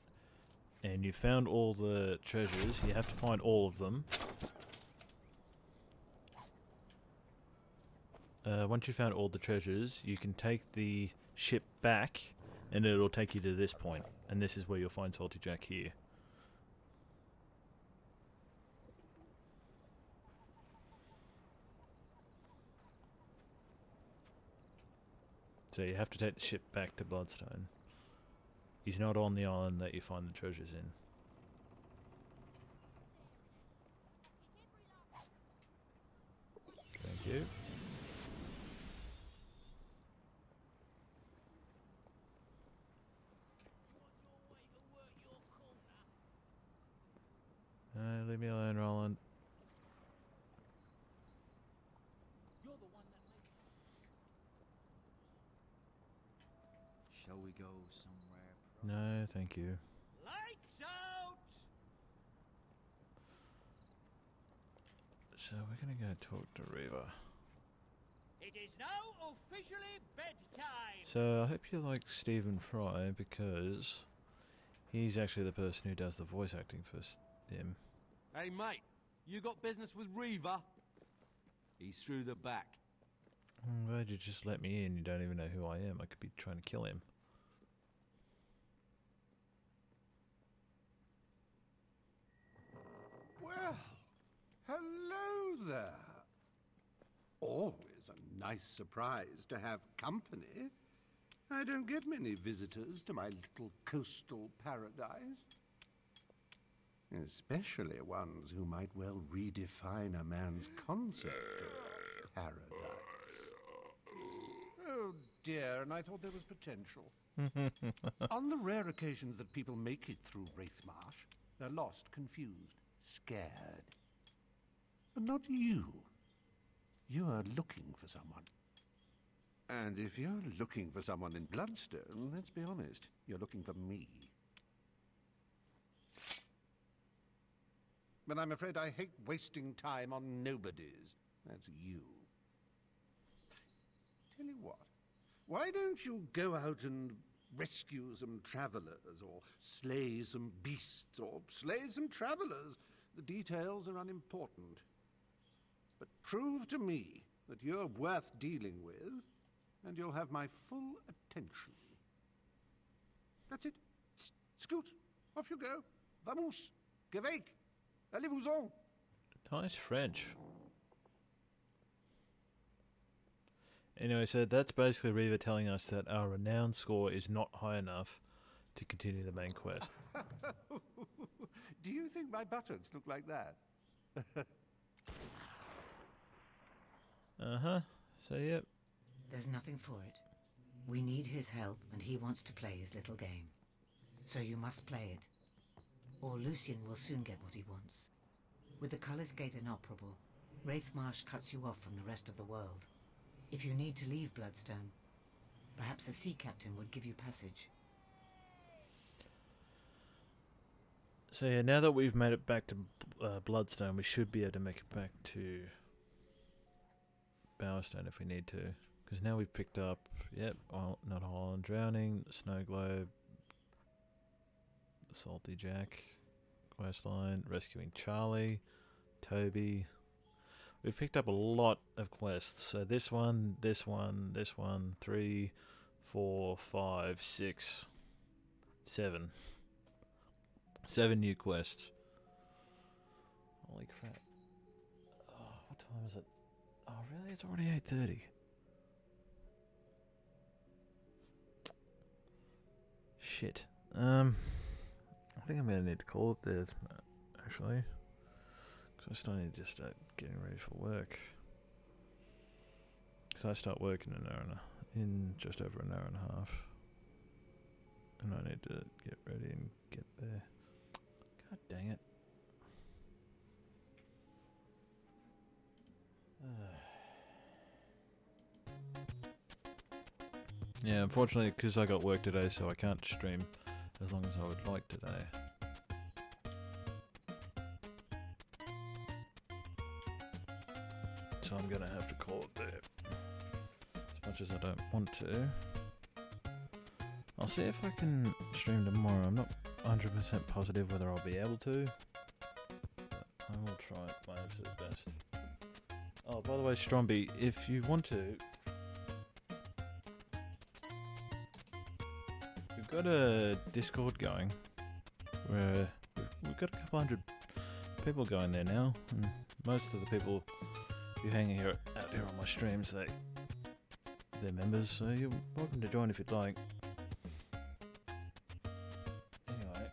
[SPEAKER 1] and you found all the treasures, you have to find all of them. Once you found all the treasures, you can take the ship back, and it'll take you to this point. And this is where you'll find Salty Jack here. So you have to take the ship back to Bloodstone. He's not on the island that you find the treasures in. Thank you. Leave me alone, Roland.
[SPEAKER 8] Shall we go somewhere?
[SPEAKER 1] No, thank you.
[SPEAKER 15] Lights out!
[SPEAKER 1] So we're gonna go talk to Reva.
[SPEAKER 15] It is now officially bedtime.
[SPEAKER 1] So I hope you like Stephen Fry, because he's actually the person who does the voice acting for him.
[SPEAKER 15] Hey, mate, you got business with Reaver? He's through the back.
[SPEAKER 1] I'm glad you just let me in. You don't even know who I am. I could be trying to kill him.
[SPEAKER 7] Well, hello there. Always a nice surprise to have company. I don't get many visitors to my little coastal paradise. Especially ones who might well redefine a man's concept of paradise. Oh dear, and I thought there was potential. On the rare occasions that people make it through Wraithmarsh, they're lost, confused, scared. But not you. You are looking for someone. And if you're looking for someone in Bloodstone, let's be honest, you're looking for me. But I'm afraid I hate wasting time on nobodies. That's you. Tell you what, why don't you go out and rescue some travelers, or slay some beasts, or slay some travelers? The details are unimportant. But prove to me that you're worth dealing with, and you'll have my full attention. That's it. Scoot, off you go. Vamos, geweg. Allez-vous-en.
[SPEAKER 1] Nice French. Anyway, so that's basically Reva telling us that our renown score is not high enough to continue the main quest.
[SPEAKER 7] Do you think my buttocks look like that?
[SPEAKER 1] Uh-huh. So, yep.
[SPEAKER 6] There's nothing for it. We need his help, and he wants to play his little game. So you must play it. Or Lucian will soon get what he wants. With the Cullis Gate inoperable, Wraithmarsh cuts you off from the rest of the world. If you need to leave Bloodstone, perhaps a sea captain would give you passage.
[SPEAKER 1] So yeah, now that we've made it back to Bloodstone, we should be able to make it back to Bowerstone if we need to. Because now we've picked up, yep, not Island Drowning, the Snow Globe, the Salty Jack questline, rescuing Charlie, Toby. We've picked up a lot of quests. So this one, 3, 4, 5, 6, 7. 7 new quests. Holy crap. Oh, what time is it? Oh, really? It's already 8:30. Shit. I think I'm going to need to call it there, actually. Because I still need to start getting ready for work. Because I start work in just over an hour and a half. And I need to get ready and get there. God dang it. Yeah, unfortunately, because I got work today, so I can't stream as long as I would like today. So I'm gonna have to call it there. As much as I don't want to. I'll see if I can stream tomorrow. I'm not 100% positive whether I'll be able to, but I will try my absolute best. Oh, by the way, Stromby, if you want to, we've got a Discord going where we've got a couple hundred people going there now, and most of the people who hang here out here on my streams, they're members, so you're welcome to join if you'd like. Anyway.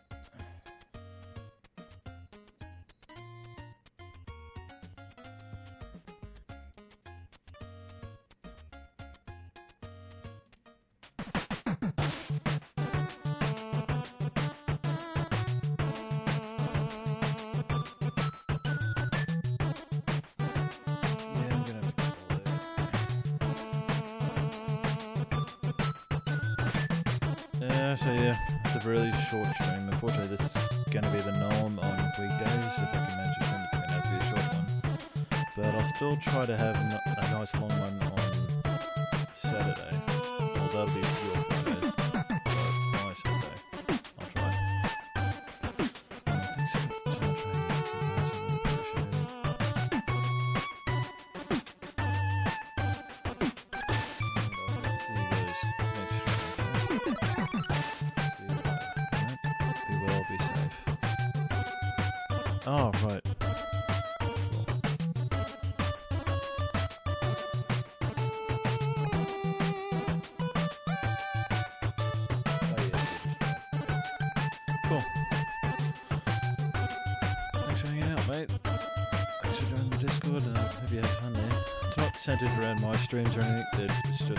[SPEAKER 1] So yeah, it's a really short stream. Unfortunately, this is going to be the norm on weekdays. If I can manage to stream, it's going to have to be a short one. But I'll still try to have a nice long one on Saturday. Well, that'll be your Fridays. But my Saturday, I'll try. Thanks so much for watching, guys. I really appreciate it. Oh, right. Cool. Thanks for hanging out, mate. Thanks for joining the Discord, and I hope you had fun there. It's not centered around my streams or anything, it's just